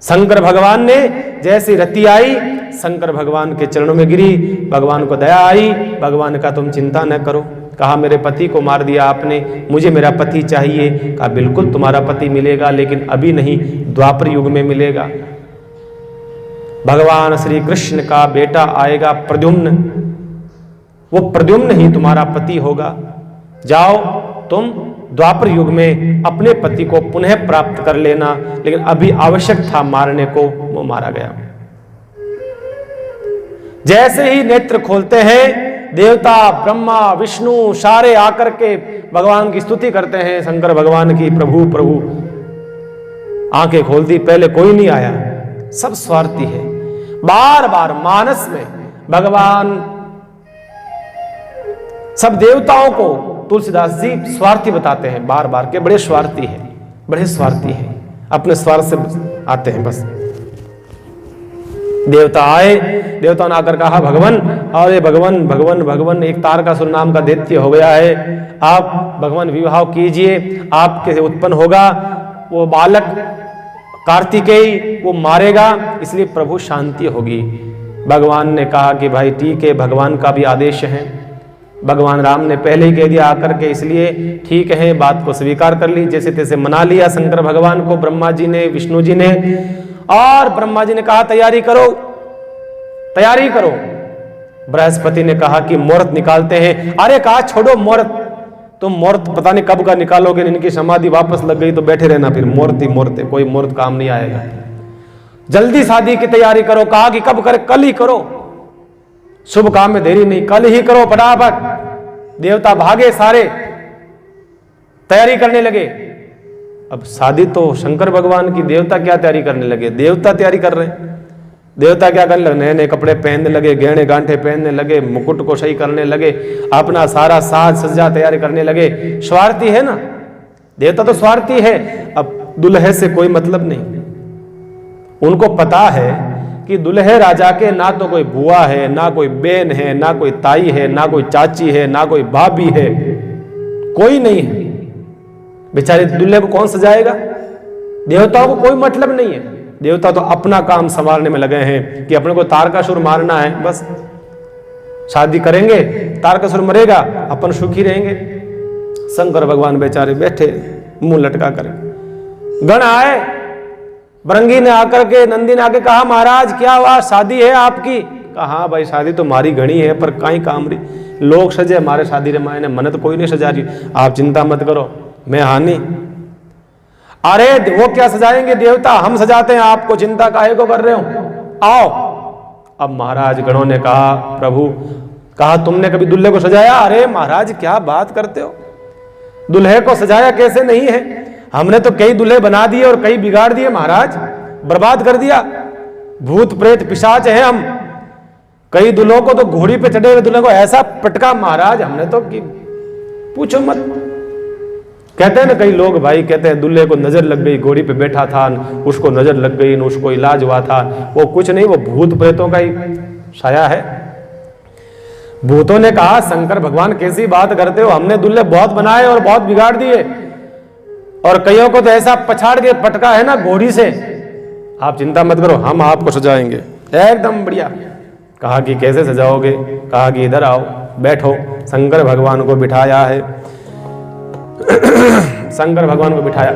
शंकर भगवान ने जैसे रति आई, शंकर भगवान के चरणों में गिरी, भगवान को दया आई। भगवान का तुम चिंता न करो। कहा मेरे पति को मार दिया आपने, मुझे मेरा पति चाहिए। कहा बिल्कुल तुम्हारा पति मिलेगा, लेकिन अभी नहीं, द्वापर युग में मिलेगा। भगवान श्री कृष्ण का बेटा आएगा प्रद्युम्न, वो प्रद्युम्न ही तुम्हारा पति होगा। जाओ तुम द्वापर युग में अपने पति को पुनः प्राप्त कर लेना। लेकिन अभी आवश्यक था मारने को, वो मारा गया। जैसे ही नेत्र खोलते हैं, देवता ब्रह्मा विष्णु सारे आकर के भगवान की स्तुति करते हैं, शंकर भगवान की, प्रभु प्रभु। आंखें खोल दी, पहले कोई नहीं आया, सब स्वार्थी है। बार बार मानस में भगवान सब देवताओं को तुलसीदास जी स्वार्थी बताते हैं, बार बार के बड़े स्वार्थी हैं, बड़े स्वार्थी हैं, अपने स्वार्थ से आते हैं बस। देवता आए, देवता ने आकर कहा भगवान, अरे भगवान भगवान भगवान, एक तारकासुर नाम का दैत्य हो गया है, आप भगवान विवाह कीजिए, आपके उत्पन्न होगा वो बालक कार्तिकेय, वो मारेगा, इसलिए प्रभु शांति होगी। भगवान ने कहा कि भाई ठीक है, भगवान का भी आदेश है। भगवान राम ने पहले ही कह दिया आकर के, इसलिए ठीक है, बात को स्वीकार कर ली, जैसे तैसे मना लिया शंकर भगवान को ब्रह्मा जी ने, विष्णु जी ने। और ब्रह्मा जी ने कहा तैयारी करो, तैयारी करो। बृहस्पति ने कहा कि मुहूर्त निकालते हैं। अरे कहा छोड़ो मुहूर्त, तुम मुहूर्त पता नहीं कब का निकालोगे, इनकी समाधि वापस लग गई तो बैठे रहना, फिर मुहूर्त ही मुहूर्त है, कोई मुहूर्त काम नहीं आएगा। जल्दी शादी की तैयारी करो। कहा कि कब करे, कल ही करो, शुभ काम में देरी नहीं, कल ही करो फटाफट। देवता भागे सारे, तैयारी करने लगे। अब शादी तो शंकर भगवान की, देवता क्या तैयारी करने लगे, देवता तैयारी कर रहे हैं। देवता क्या करने लगे, नए नए कपड़े पहनने लगे, गहने गांठे पहनने लगे, मुकुट को सही करने लगे, अपना सारा साज सज्जा तैयारी करने लगे। स्वार्थी है ना, देवता तो स्वार्थी है। अब दुल्हे से कोई मतलब नहीं, उनको पता है कि दुल्हे राजा के ना तो कोई बुआ है, ना कोई बहन है, ना कोई ताई है, ना कोई चाची है, ना कोई भाभी है, कोई नहीं है। बेचारे दुल्हे को कौन सजाएगा, देवताओं को कोई मतलब नहीं है। देवता तो अपना काम संभालने में लगे हैं कि अपने को तारकासुर मारना है, बस शादी करेंगे, तारकासुर मरेगा, अपन सुखी रहेंगे। शंकर भगवान बेचारे बैठे मुंह लटका कर। गण आए, बरंगी ने आकर के, नंदी ने आके कहा महाराज क्या हुआ, शादी है आपकी? कहा हाँ भाई शादी तो मारी घनी है, पर काई काम रही, लोग सजे हमारे शादी रे मायने, मन तो कोई नहीं सजा रही, आप चिंता मत करो, मैं हानि। अरे वो क्या सजाएंगे देवता, हम सजाते हैं, आपको चिंता काहे को कर रहे हो, आओ। अब महाराज गणों ने कहा प्रभु, कहा तुमने कभी दुल्हे को सजाया? अरे महाराज क्या बात करते हो, दुल्हे को सजाया कैसे नहीं है, हमने तो कई दुल्हे बना दिए और कई बिगाड़ दिए महाराज, बर्बाद कर दिया, भूत प्रेत पिशाच है हम। कई दुल्हों को तो घोड़ी पे चढ़े हुए दुल्हे को ऐसा पटका महाराज, हमने तो पूछो मत। कहते हैं ना कई लोग भाई, कहते हैं दुल्हे को नजर लग गई, घोड़ी पे बैठा था, उसको नजर लग गई, उसको इलाज हुआ था। वो कुछ नहीं, वो भूत प्रेतों का ही साया है। भूतों ने कहा शंकर भगवान कैसी बात करते हो, हमने दुल्हे बहुत बनाए और बहुत बिगाड़ दिए, और कईयों को तो ऐसा पछाड़ के पटका है ना घोड़ी से, आप चिंता मत करो, हम आपको सजाएंगे एकदम बढ़िया। कहा कि कैसे सजाओगे? कहा कि इधर आओ, बैठो। शंकर भगवान को बिठाया है, शंकर भगवान को बिठाया।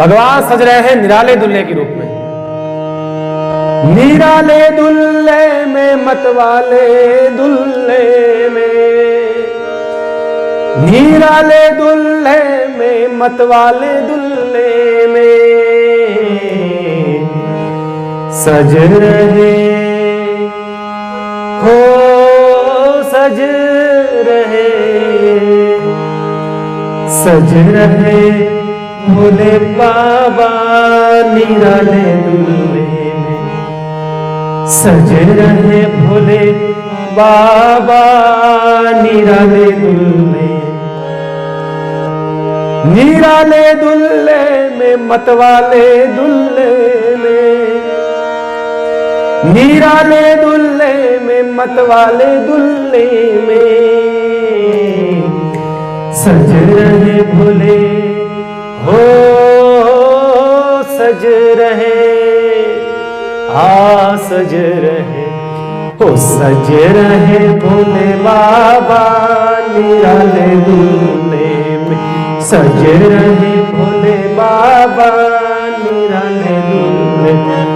भगवान सज रहे हैं निराले दुल्हे के रूप में। निराले दुल्हे में मतवाले दुल्हे में, निराले दुल्हे में मतवाले दुल्हे में सज रहे हो, सज रहे, सज रहे भोले बाबा निराले दुल्हे में, सज रहे भोले बाबा निराले दुल्हे, निराले दुल्हे में मतवाले दुल्हे में, निराले दुल्हे में मतवाले दुल्हे में सज रहे भोले हो, सज रहे, आ सज रहे हो, सज रहे भोले बाबा निराले दुल्हे में, सज रहे भोले बाबा निराले दुल्हे में।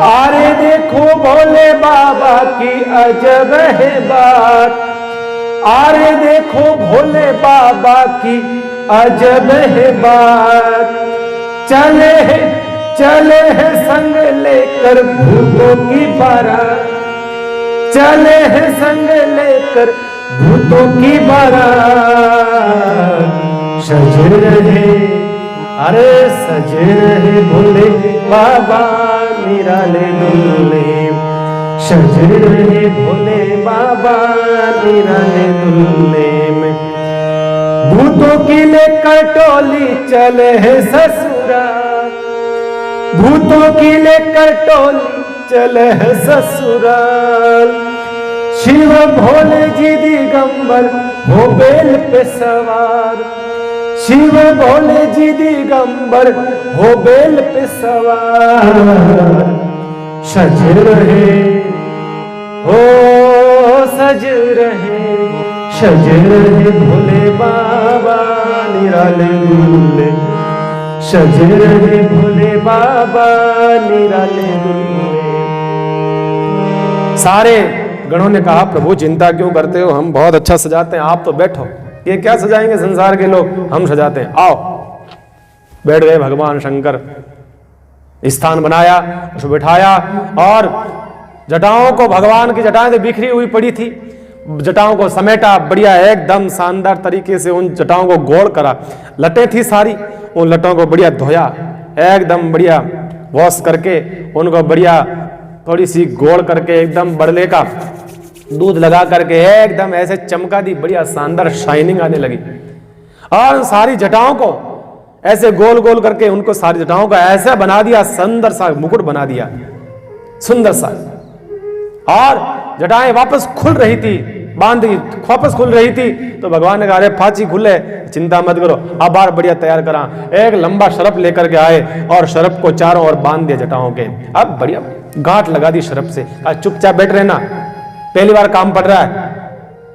अरे देखो भोले बाबा की अजब है बात, अरे देखो भोले बाबा की अजब है बात, चले हैं संग लेकर भूतों की बारात, चले हैं संग लेकर भूतों की बारात, सज रहे, अरे सज रहे भोले बाबा निराले दुल्हे, सज रहे भोले बाबा निराले दुल्हे में। भूतों की लेकर टोली चले है ससुराल, भूतों की लेकर टोली चले है ससुराल, शिव भोले जी दिगंबर हो बेल पे सवार, शिव भोले जी दिगंबर हो बेल पे सवार, सज रहे हो, सज रहे, सज रहे भोले बाबा निराले दुल्हे, सज रहे भोले बाबा निराले दुल्हे। सारे गणों ने कहा प्रभु चिंता क्यों करते हो, हम बहुत अच्छा सजाते हैं, आप तो बैठो, ये क्या सजाएंगे संसार के लोग, हम सजाते हैं, आओ। बैठ गए भगवान शंकर, स्थान बनाया, उसको बिठाया और जटाओं को, भगवान की जटाएं तो बिखरी हुई पड़ी थी, जटाओं को समेटा, बढ़िया एकदम शानदार तरीके से उन जटाओं को गोल करा, लटें थी सारी, उन लटों को बढ़िया धोया, एकदम बढ़िया वॉश करके उनको बढ़िया थोड़ी सी गोल करके एकदम बड़ले का दूध लगा करके एकदम ऐसे चमका दी, बढ़िया शानदार शाइनिंग आने लगी। और सारी जटाओं को ऐसे गोल गोल करके उनको सारी जटाओं को ऐसा बना दिया, सुंदर सा मुकुट बना दिया, सुंदर सा। और जटाएं वापस खुल रही थी, बांध वापस खुल रही थी, तो भगवान ने कहा अरे फाची खुले, चिंता मत करो, अब बार बढ़िया तैयार करा। एक लंबा शरप लेकर के आए और शरप को चारों ओर बांध दिया जटाओं के, अब बढ़िया गांठ लगा दी शरप से, चुपचाप बैठ रहना, पहली बार काम पड़ रहा है,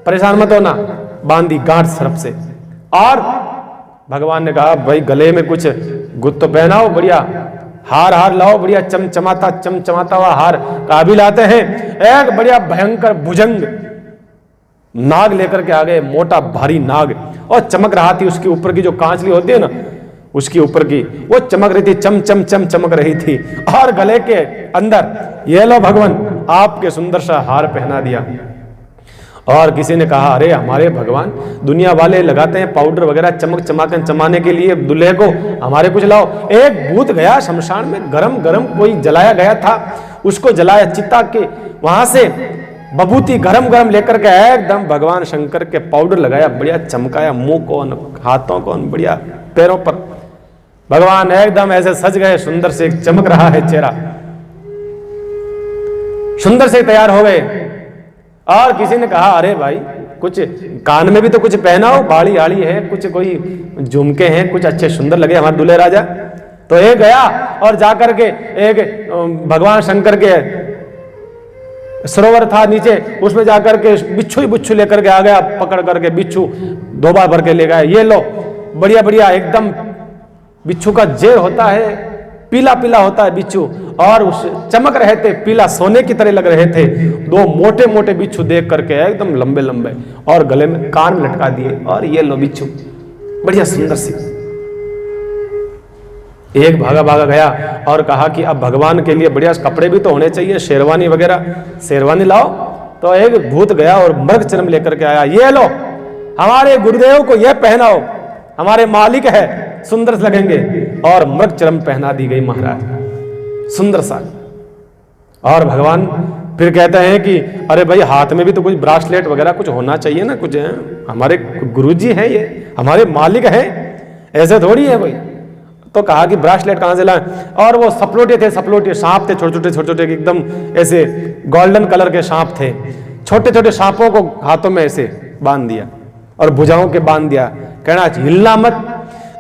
परेशान मत होना, बांध दी गांठ शरप से। और भगवान ने कहा भाई गले में कुछ गुत्त तो पहनाओ, बढ़िया हार लाओ, बढ़िया चमचमाता हुआ हार। काबी लाते हैं, एक बढ़िया भयंकर भुजंग नाग लेकर के आ गए, मोटा भारी नाग, और चमक रहा थी, उसके ऊपर की जो कांचली होती है ना, उसके ऊपर की वो चमक रही थी, चमक रही थी। और गले के अंदर ये लो भगवान आपके सुंदर सा हार पहना दिया। और किसी ने कहा अरे हमारे भगवान, दुनिया वाले लगाते हैं पाउडर वगैरह चमाने के लिए दुल्हे को, हमारे कुछ लाओ। एक भूत गया शमशान में, गरम कोई जलाया गया था, उसको जलाया, चिता के वहां से बबूती गरम लेकर के एकदम भगवान शंकर के पाउडर लगाया, बढ़िया चमकाया, मुंह को, हाथों को, बढ़िया पैरों पर। भगवान एकदम ऐसे सज गए, सुंदर से चमक रहा है चेहरा, सुंदर से तैयार हो गए। और किसी ने कहा अरे भाई कुछ कान में भी तो कुछ पहनाओ, बाड़ी आड़ी है, कुछ कोई झुमके हैं, कुछ अच्छे सुंदर लगे हमारे दूल्हे राजा। तो एक गया और जाकर के एक भगवान शंकर के सरोवर था नीचे, उसमें जाकर के बिच्छू लेकर के आ गया, पकड़ करके बिच्छू 2 बार भर के ले गया, ये लो बढ़िया एकदम बिच्छू का जे होता है, पीला पीला होता है बिच्छू, और उस चमक रहे थे, पीला सोने की तरह लग रहे थे। दो मोटे मोटे बिच्छू देख करके एकदम लंबे लंबे, और गले में कान में लटका दिए, और ये लो बिच्छू बढ़िया सुंदर सी। एक भागा भागा गया और कहा कि अब भगवान के लिए बढ़िया कपड़े भी तो होने चाहिए, शेरवानी वगैरह, शेरवानी लाओ। तो एक भूत गया और मृग चर्म लेकर के आया, ये लो हमारे गुरुदेव को ये पहनाओ, हमारे मालिक है, सुंदर लगेंगे। और मृग चर्म पहना दी गई महाराज, सुंदर सा। और भगवान फिर कहते हैं कि अरे भाई हाथ में भी तो कुछ ब्रासलेट वगैरह कुछ होना चाहिए ना, कुछ है? हमारे गुरुजी हैं, ये हमारे मालिक हैं, ऐसे थोड़ी है भाई। तो कहा कि ब्रासलेट कहां से लाए? और वो सपलोटे थे, सपलोटे सांप थे, छोटे छोटे एकदम ऐसे गोल्डन कलर के सांप थे। छोटे छोटे सांपों को हाथों में ऐसे बांध दिया और भुजाओं के बांध दिया, कहना हिलना मत,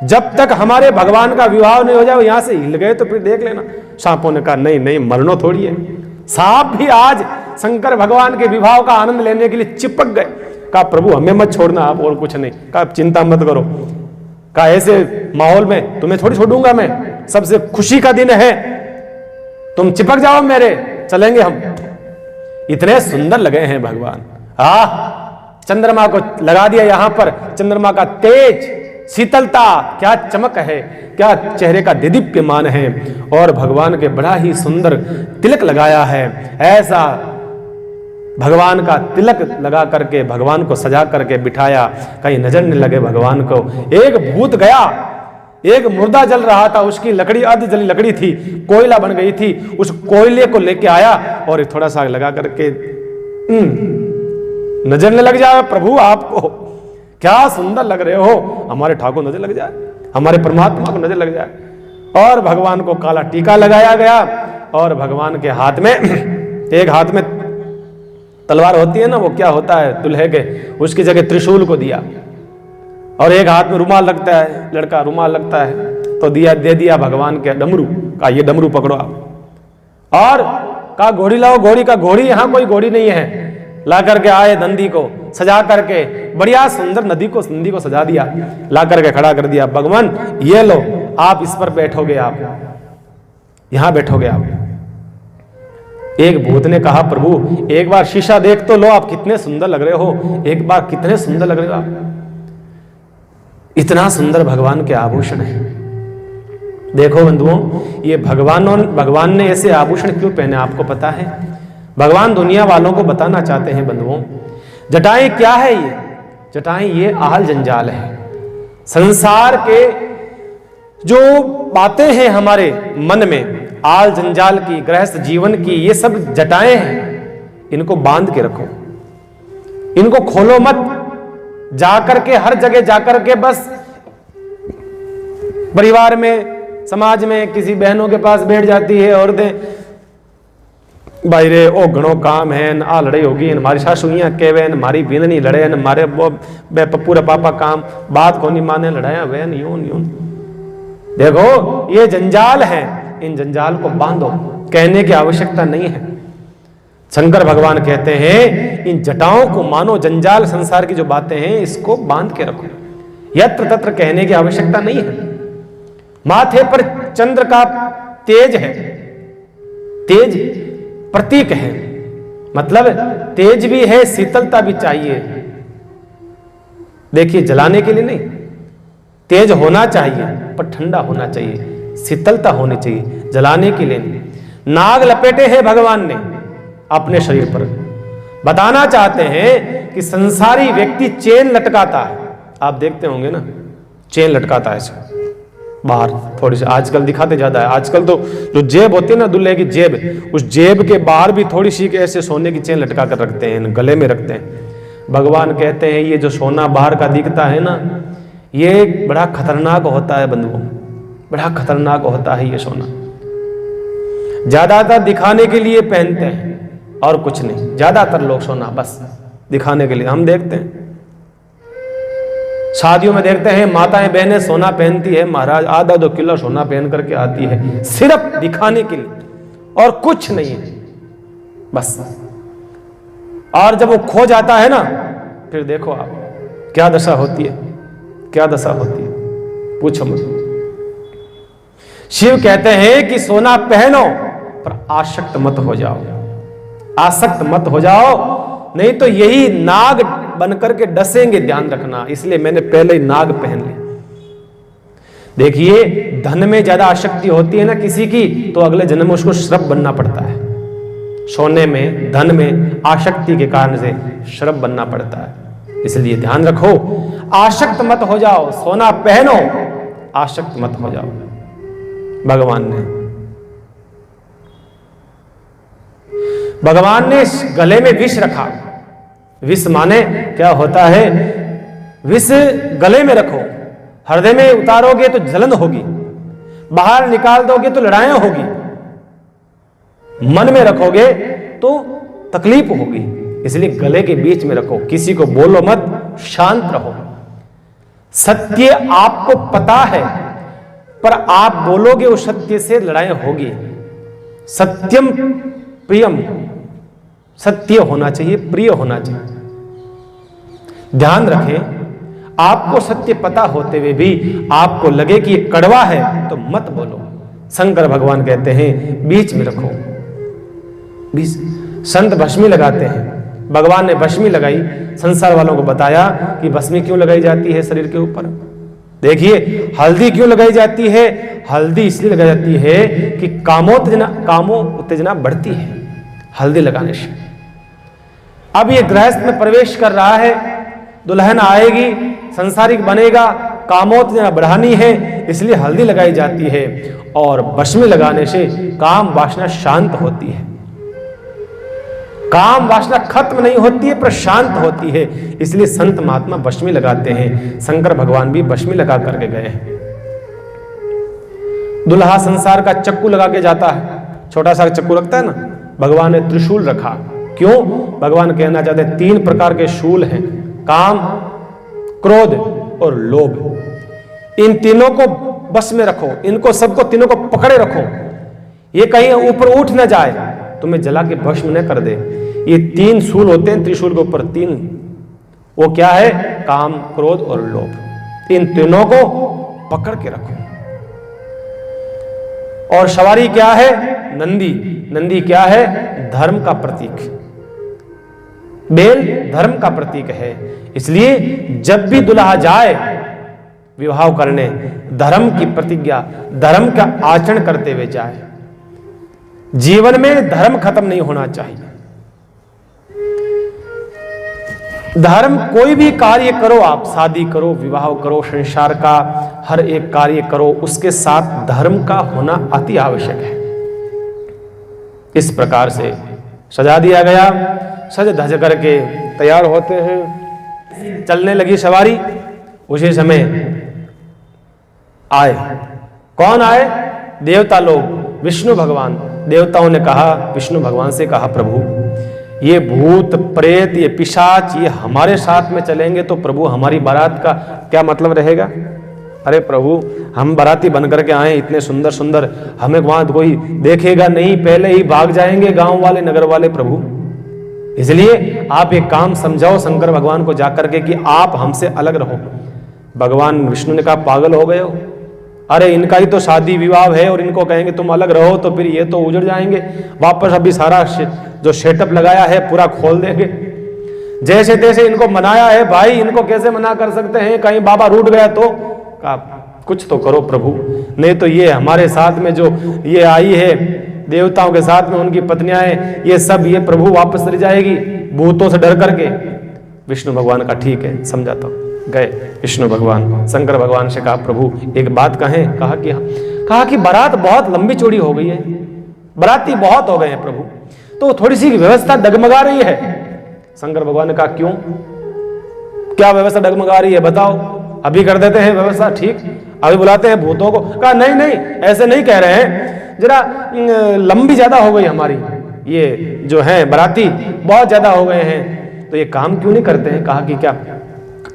जब तक हमारे भगवान का विवाह नहीं हो जाए। यहां से हिल गए तो फिर देख लेना। सांपों ने कहा नहीं नहीं, मरनो थोड़ी है। सांप भी आज शंकर भगवान के विवाह का आनंद लेने के लिए चिपक गए। कहा प्रभु हमें मत छोड़ना आप, और कुछ नहीं। कहा चिंता मत करो, कहा ऐसे माहौल में तुम्हें थोड़ी छोड़ूंगा मैं, सबसे खुशी का दिन है, तुम चिपक जाओ मेरे, चलेंगे हम। इतने सुंदर लगे हैं भगवान। चंद्रमा को लगा दिया यहां पर, चंद्रमा का तेज, शीतलता, क्या चमक है, क्या चेहरे का दिदीप्यमान है। और भगवान के बड़ा ही सुंदर तिलक लगाया है। ऐसा भगवान का तिलक लगा करके भगवान को सजा करके बिठाया, कहीं नजर नहीं लगे भगवान को। एक भूत गया, एक मुर्दा जल रहा था, उसकी लकड़ी अर्ध जली लकड़ी थी, कोयला बन गई थी, उस कोयले को लेके आया और थोड़ा सा लगा करके नजर न लग जाए प्रभु आपको, क्या सुंदर लग रहे हो, हमारे ठाकुर नजर लग जाए, हमारे परमात्मा को नजर लग जाए। और भगवान को काला टीका लगाया गया, और भगवान के हाथ में एक हाथ में तलवार होती है ना, वो क्या होता है दुल्हे के, उसकी जगह त्रिशूल को दिया, और एक हाथ में रुमाल लगता है, लड़का रुमाल लगता है, तो दिया, दे दिया भगवान के डमरू का, ये डमरू पकड़ो आप। और कहा घोड़ी लाओ, घोड़ी का, घोड़ी यहां कोई घोड़ी नहीं है, ला करके आए नंदी को सजा करके, बढ़िया सुंदर नदी को सजा दिया, ला करके खड़ा कर दिया। भगवान ये लो, आप इस पर बैठोगे, आप यहां बैठोगे आप। एक भूत ने कहा प्रभु एक बार शीशा देख तो लो, आप कितने सुंदर लग रहे हो, एक बार कितने सुंदर लग रहे हो आप। इतना सुंदर भगवान के आभूषण है। देखो बंधुओं, ये भगवान ने ऐसे आभूषण क्यों पहने आपको पता है? भगवान दुनिया वालों को बताना चाहते हैं बंधुओं, जटाएं क्या है ये? जटाएं ये आहल जंजाल है। संसार के जो बातें हैं हमारे मन में, आल जंजाल की, गृहस्थ जीवन की, ये सब जटाएं हैं। इनको बांध के रखो, इनको खोलो मत। जाकर के हर जगह जाकर के बस परिवार में, समाज में किसी बहनों के पास बैठ जाती है औरतें, भाई रे ओ घणो काम है, आ लड़ाई होगी, हमारी सासुइयां केवे, हमारी बींदनी लड़े, हमारे वो पूरा पापा काम, बात को नहीं माने, लड़ाया वहन यूं यूं। देखो ये जंजाल है, इन जंजाल को बांधो, कहने की आवश्यकता नहीं है। शंकर भगवान कहते हैं इन जटाओं को मानो, जंजाल संसार की जो बातें हैं इसको बांध के रखो, यत्र तत्र कहने की आवश्यकता नहीं है। माथे पर चंद्र का तेज है, तेज प्रतीक है, मतलब तेज भी है, शीतलता भी चाहिए। देखिए जलाने के लिए नहीं, तेज होना चाहिए पर ठंडा होना चाहिए, शीतलता होनी चाहिए, जलाने के लिए नहीं। नाग लपेटे हैं भगवान ने अपने शरीर पर, बताना चाहते हैं कि संसारी व्यक्ति चेन लटकाता है, आप देखते होंगे ना, चेन लटकाता है ऐसे बाहर, थोड़ी सी आजकल दिखाते ज्यादा है। आजकल तो जो जेब होती है ना दूल्हे की जेब, उस जेब के बाहर भी थोड़ी सी ऐसे सोने की चेन लटका कर रखते हैं, गले में रखते हैं। भगवान कहते हैं ये जो सोना बाहर का दिखता है ना, ये बड़ा खतरनाक होता है बंधुओं, बड़ा खतरनाक होता है ये सोना। ज्यादातर दिखाने के लिए पहनते हैं और कुछ नहीं, ज्यादातर लोग सोना बस दिखाने के लिए। हम देखते हैं शादियों में, देखते हैं माताएं बहनें सोना पहनती है, महाराज आधा 2 किलो सोना पहन करके आती है, सिर्फ दिखाने के लिए और कुछ नहीं है बस। और जब वो खो जाता है ना, फिर देखो आप क्या दशा होती है, क्या दशा होती है, पूछो मत। शिव कहते हैं कि सोना पहनो पर आसक्त मत हो जाओ, आसक्त मत हो जाओ, नहीं तो यही नाग बनकर के डसेंगे, ध्यान रखना। इसलिए मैंने पहले ही नाग पहन ली। देखिए, धन में ज्यादा आसक्ति होती है ना किसी की, तो अगले जन्म में उसको श्रप बनना पड़ता है। सोने में, धन में आसक्ति के कारण से श्रप बनना पड़ता है। इसलिए ध्यान रखो, आसक्त मत हो जाओ, सोना पहनो, आसक्त मत हो जाओ। भगवान ने गले में विष रखा। विष माने क्या होता है? विष गले में रखो, हृदय में उतारोगे तो जलन होगी, बाहर निकाल दोगे तो लड़ाइयां होगी, मन में रखोगे तो तकलीफ होगी। इसलिए गले के बीच में रखो, किसी को बोलो मत, शांत रहो। सत्य आपको पता है, पर आप बोलोगे उस सत्य से लड़ाई होगी। सत्यम प्रियम, सत्य होना चाहिए, प्रिय होना चाहिए। ध्यान रखें, आपको सत्य पता होते हुए भी आपको लगे कि ये कड़वा है तो मत बोलो। शंकर भगवान कहते हैं बीच में रखो। संत भस्मी लगाते हैं, भगवान ने भस्मी लगाई, संसार वालों को बताया कि भस्मी क्यों लगाई जाती है शरीर के ऊपर। देखिए, हल्दी क्यों लगाई जाती है? हल्दी इसलिए लगाई जाती है कि कामोत्तेजना बढ़ती है हल्दी लगाने से। अब ये गृहस्थ में प्रवेश कर रहा है, दुल्हन आएगी, संसारिक बनेगा, कामोत्तेजना बढ़ानी है, इसलिए हल्दी लगाई जाती है। और भस्मी लगाने से काम वासना शांत होती है। काम वासना खत्म नहीं होती है, पर शांत होती है। इसलिए संत महात्मा भस्मी लगाते हैं। शंकर भगवान भी भस्मी लगा करके गए हैं। दुल्हा संसार का चक्कू लगा के जाता है, छोटा सा चक्कू लगता है ना, भगवान ने त्रिशूल रखा। क्यों? भगवान कहना चाहते हैं 3 प्रकार के शूल हैं, काम, क्रोध और लोभ। इन तीनों को बस में रखो, इनको सबको तीनों को पकड़े रखो, ये कहीं ऊपर उठ ना जाए, तुम्हें जला के भस्म न कर दे। ये 3 शूल होते हैं त्रिशूल के ऊपर, 3। वो क्या है? काम, क्रोध और लोभ। इन तीनों को पकड़ के रखो। और सवारी क्या है? नंदी। नंदी क्या है? धर्म का प्रतीक। बेल धर्म का प्रतीक है। इसलिए जब भी दुल्हा जाए विवाह करने, धर्म की प्रतिज्ञा, धर्म का आचरण करते हुए जाए। जीवन में धर्म खत्म नहीं होना चाहिए। धर्म, कोई भी कार्य करो आप, शादी करो, विवाह करो, संसार का हर एक कार्य करो, उसके साथ धर्म का होना अति आवश्यक है। इस प्रकार से सजा दिया गया। सज धज करके तैयार होते हैं, चलने लगी सवारी। उसी समय आए, कौन आए? देवता लोग, विष्णु भगवान। देवताओं ने कहा, विष्णु भगवान से कहा, प्रभु ये भूत प्रेत, ये पिशाच, ये हमारे साथ में चलेंगे तो प्रभु हमारी बारात का क्या मतलब रहेगा? अरे प्रभु, हम बाराती बन करके आए, इतने सुंदर सुंदर, हमें वहां कोई देखेगा नहीं, पहले ही भाग जाएंगे गांव वाले, नगर वाले। प्रभु, इसलिए आप एक काम समझाओ शंकर भगवान को जाकर के कि आप हमसे अलग रहो। भगवान विष्णु ने कहा, पागल हो गए हो? अरे इनका ही तो शादी विवाह है और इनको कहेंगे तुम अलग रहो तो फिर ये तो उजड़ जाएंगे। वापस अभी सारा जो सेटअप लगाया है पूरा खोल देंगे। जैसे तैसे इनको मनाया है भाई, इनको कैसे मना कर सकते हैं? कहीं बाबा रूठ गया तो? कहा कुछ तो करो प्रभु, नहीं तो ये हमारे साथ में जो ये आई है, देवताओं के साथ में उनकी पत्नियां हैं, ये सब ये प्रभु वापस चली जाएगी भूतों से डर करके। विष्णु भगवान का ठीक है, समझाता हूं। गए विष्णु भगवान, शंकर भगवान से कहा, प्रभु एक बात कहें? कहा कि बारात बहुत लंबी चौड़ी हो गई है, बाराती बहुत हो गए हैं प्रभु, तो थोड़ी सी व्यवस्था डगमगा रही है। शंकर भगवान ने कहा, क्यों? क्या व्यवस्था डगमगा रही है बताओ, अभी कर देते हैं व्यवस्था, ठीक, अभी बुलाते हैं भूतों को। कहा नहीं नहीं, ऐसे नहीं कह रहे हैं, जरा लंबी ज्यादा हो गई हमारी, ये जो है बाराती बहुत ज्यादा हो गए हैं, तो ये काम क्यों नहीं करते हैं? कहा कि क्या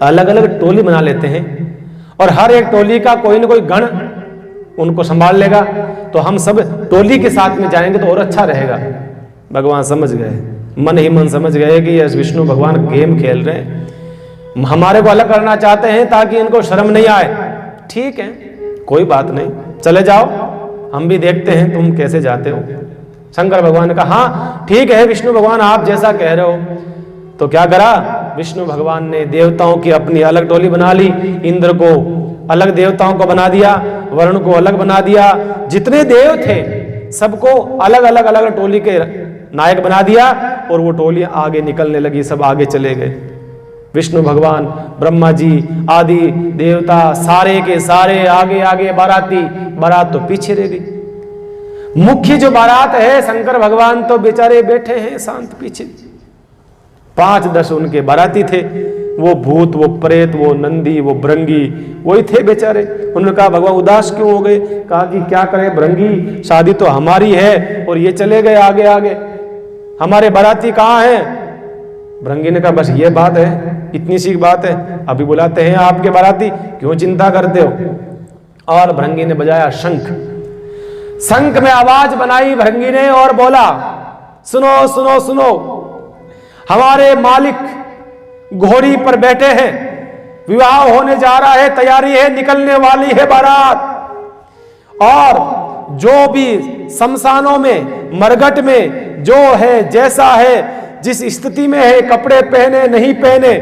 अलग अलग टोली बना लेते हैं और हर एक टोली का कोई ना कोई गण उनको संभाल लेगा, तो हम सब टोली के साथ में जाएंगे तो और अच्छा रहेगा। भगवान समझ गए, मन ही मन समझ गए कि ये विष्णु भगवान गेम खेल रहे हैं, हमारे को अलग करना चाहते हैं ताकि इनको शर्म नहीं आए। ठीक है, कोई बात नहीं, चले जाओ, हम भी देखते हैं तुम कैसे जाते हो। शंकर भगवान ने कहा हाँ ठीक है विष्णु भगवान, आप जैसा कह रहे हो। तो क्या करा, विष्णु भगवान ने देवताओं की अपनी अलग टोली बना ली, इंद्र को अलग देवताओं को बना दिया, वरुण को अलग बना दिया, जितने देव थे सबको अलग अलग अलग टोली के नायक बना दिया, और वो टोलियां आगे निकलने लगी, सब आगे चले गए। विष्णु भगवान, ब्रह्मा जी आदि देवता सारे के सारे आगे आगे, बारात तो पीछे रह गई। मुख्य जो बारात है शंकर भगवान तो बेचारे बैठे हैं शांत पीछे। 5-10 उनके बाराती थे, वो भूत, वो प्रेत, वो नंदी, वो भृंगी, वही थे बेचारे। उन्होंने कहा भगवान उदास क्यों हो गए? कहा कि क्या करें भृंगी, शादी तो हमारी है और ये चले गए आगे आगे, हमारे बाराती कहाँ हैं? भृंगी ने कहा बस ये बात है, इतनी सी बात है, अभी बुलाते हैं आपके बाराती, क्यों चिंता करते हो? और भृंगी ने बजाया शंख। शंख में आवाज बनाई भृंगी ने और बोला सुनो सुनो सुनो, हमारे मालिक घोड़ी पर बैठे हैं, विवाह होने जा रहा है, तैयारी है, निकलने वाली है बारात। और जो भी शमशानों में, मरघट में जो है, जैसा है, जिस स्थिति में है, कपड़े पहने नहीं पहने,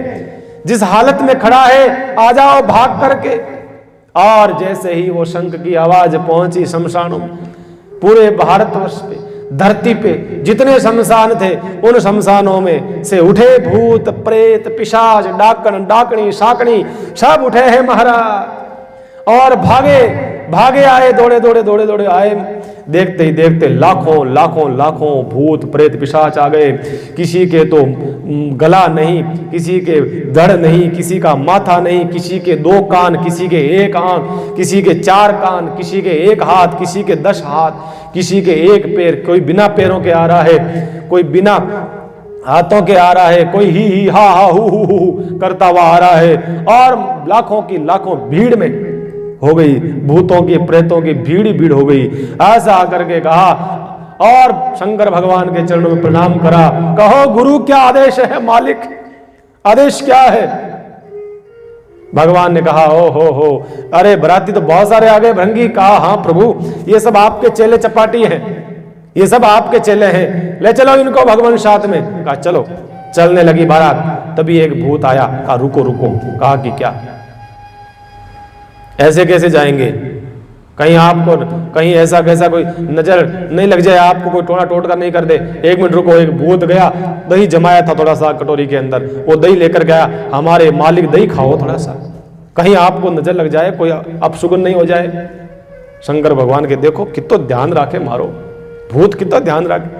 जिस हालत में खड़ा है, आ जाओ भाग करके। और जैसे ही वो शंख की आवाज पहुंची शमशानों में, पूरे भारतवर्ष पे, धरती पे जितने शमशान थे उन शमशानों में से उठे भूत प्रेत पिशाच डाकण डाकणी शाकणी, सब उठे हैं महाराज, और भागे आए, दौड़े आए। देखते ही देखते लाखों भूत प्रेत पिशाच आ गए। किसी के तो गला नहीं, किसी के धड़ नहीं, किसी का माथा नहीं, किसी के 2 कान, किसी के 1 आंख, किसी के 4 कान, किसी के 1 हाथ, किसी के 10 हाथ, किसी के 1 पैर, कोई बिना पैरों के आ रहा है, कोई बिना हाथों के आ रहा है, कोई ही हा हु करता हुआ आ रहा है। और लाखों की लाखों भीड़ में हो गई, भूतों की प्रेतों की भीड़ हो गई। ऐसा आकर के कहा और शंकर भगवान के चरणों में प्रणाम करा, कहो गुरु क्या आदेश है, मालिक आदेश क्या है? भगवान ने कहा ओ हो, अरे बराती तो बहुत सारे आ गए। भृंगी कहा हाँ प्रभु, ये सब आपके चेले चपाटी हैं, ये सब आपके चेले हैं, ले चलो इनको भगवान साथ में। कहा चलो। चलने लगी बारात, तभी एक भूत आया, कहा रुको। कहा कि क्या, ऐसे कैसे जाएंगे? कहीं आपको कहीं ऐसा कैसा कोई नजर नहीं लग जाए, आपको कोई टोना टोटका नहीं कर दे। 1 मिनट रुको। एक भूत गया, दही जमाया था थोड़ा सा कटोरी के अंदर, वो दही लेकर गया, हमारे मालिक दही खाओ थोड़ा सा, कहीं आपको नजर लग जाए, कोई अपशुगुन नहीं हो जाए। शंकर भगवान के देखो कितना ध्यान रखे, मारो भूत कितना ध्यान रखे।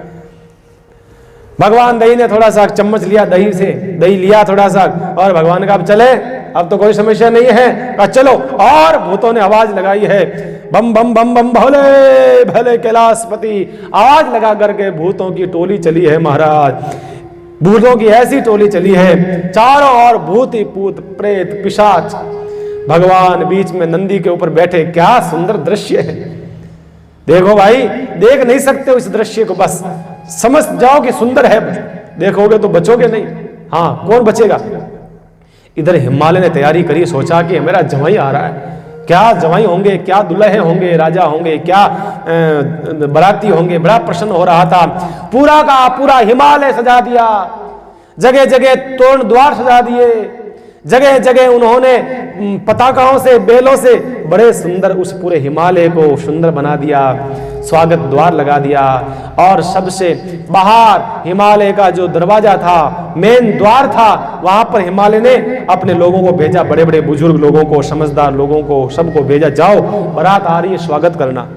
भगवान दही ने थोड़ा सा चम्मच लिया, दही लिया थोड़ा सा, और भगवान का अब चले, अब तो कोई समस्या नहीं है, कहा चलो। और भूतों ने आवाज लगाई है, बम बम बम बम भोले भले कैलाशपति, आवाज लगा करके भूतों की टोली चली है महाराज। भूतों की ऐसी टोली चली है, चारों ओर भूत ही भूत प्रेत पिशाच, भगवान बीच में नंदी के ऊपर बैठे। क्या सुंदर दृश्य है, देखो भाई, देख नहीं सकते हो इस दृश्य को, बस समझ जाओ कि सुंदर है, बस देखोगे तो बचोगे नहीं। हाँ, कौन बचेगा? इधर हिमालय ने तैयारी करी, सोचा कि मेरा जवाई आ रहा है, क्या जवाई होंगे, क्या दुल्हे होंगे, राजा होंगे, क्या बराती होंगे। बड़ा प्रसन्न हो रहा था। पूरा का पूरा हिमालय सजा दिया, जगह जगह तोरण द्वार सजा दिए, जगह जगह उन्होंने पताकाओं से, बेलों से बड़े सुंदर उस पूरे हिमालय को सुंदर बना दिया, स्वागत द्वार लगा दिया। और सबसे बाहर हिमालय का जो दरवाजा था, मेन द्वार था, वहां पर हिमालय ने अपने लोगों को भेजा, बड़े बड़े बुजुर्ग लोगों को, समझदार लोगों को, सबको भेजा, जाओ बारात आ रही है, स्वागत करना।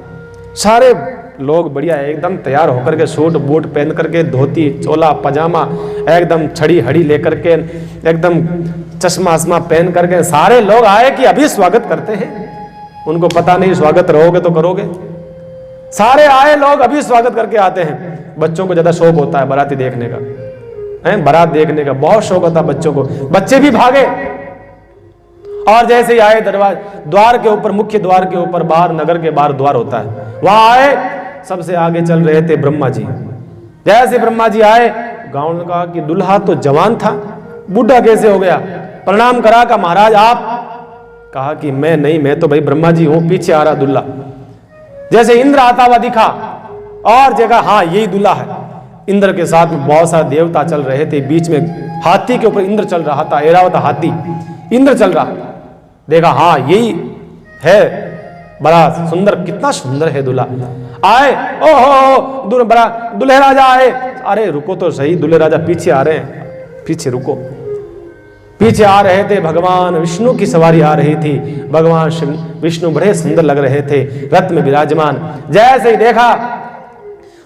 सारे लोग बढ़िया एकदम तैयार होकर के, सूट बूट पहन करके, धोती चोला पजामा एकदम छड़ी हड़ी लेकर के, एकदम चश्मा आसमा पहन करके सारे लोग आए कि अभी स्वागत करते हैं। उनको पता नहीं स्वागत रहोगे तो करोगे। सारे आए लोग अभी स्वागत करके आते हैं। बच्चों को ज्यादा शौक होता है बाराती देखने का, है बारात देखने का बहुत शौक होता है बच्चों को, बच्चे भी भागे। और जैसे ही आए द्वार के ऊपर, मुख्य द्वार के ऊपर, बाहर नगर के बाहर द्वार होता है, वहां आए, सबसे आगे चल रहे थे ब्रह्मा जी। जैसे ब्रह्मा जी आए, गांव ने कहा कि दुल्हा तो जवान था, बूढ़ा कैसे हो गया? प्रणाम करा, का महाराज आप? कहा कि मैं नहीं, मैं तो भाई ब्रह्मा जी हूं, पीछे आ रहा दुल्हा। जैसे इंद्र आता हुआ दिखा और जगह हाँ यही दूल्हा है। इंद्र के साथ में बहुत सारे देवता चल रहे थे, बीच में हाथी के ऊपर इंद्र चल रहा था, ऐरावत हाथी इंद्र चल रहा। देखा हाँ यही है, बड़ा सुंदर, कितना सुंदर है दूल्हा। आए ओहो बड़ा दूल्हे राजा आए। अरे रुको तो सही, दूल्हे राजा पीछे आ रहे हैं, पीछे रुको। पीछे आ रहे थे भगवान विष्णु की सवारी आ रही थी। भगवान विष्णु बड़े सुंदर लग रहे थे, रथ में विराजमान। जैसे ही देखा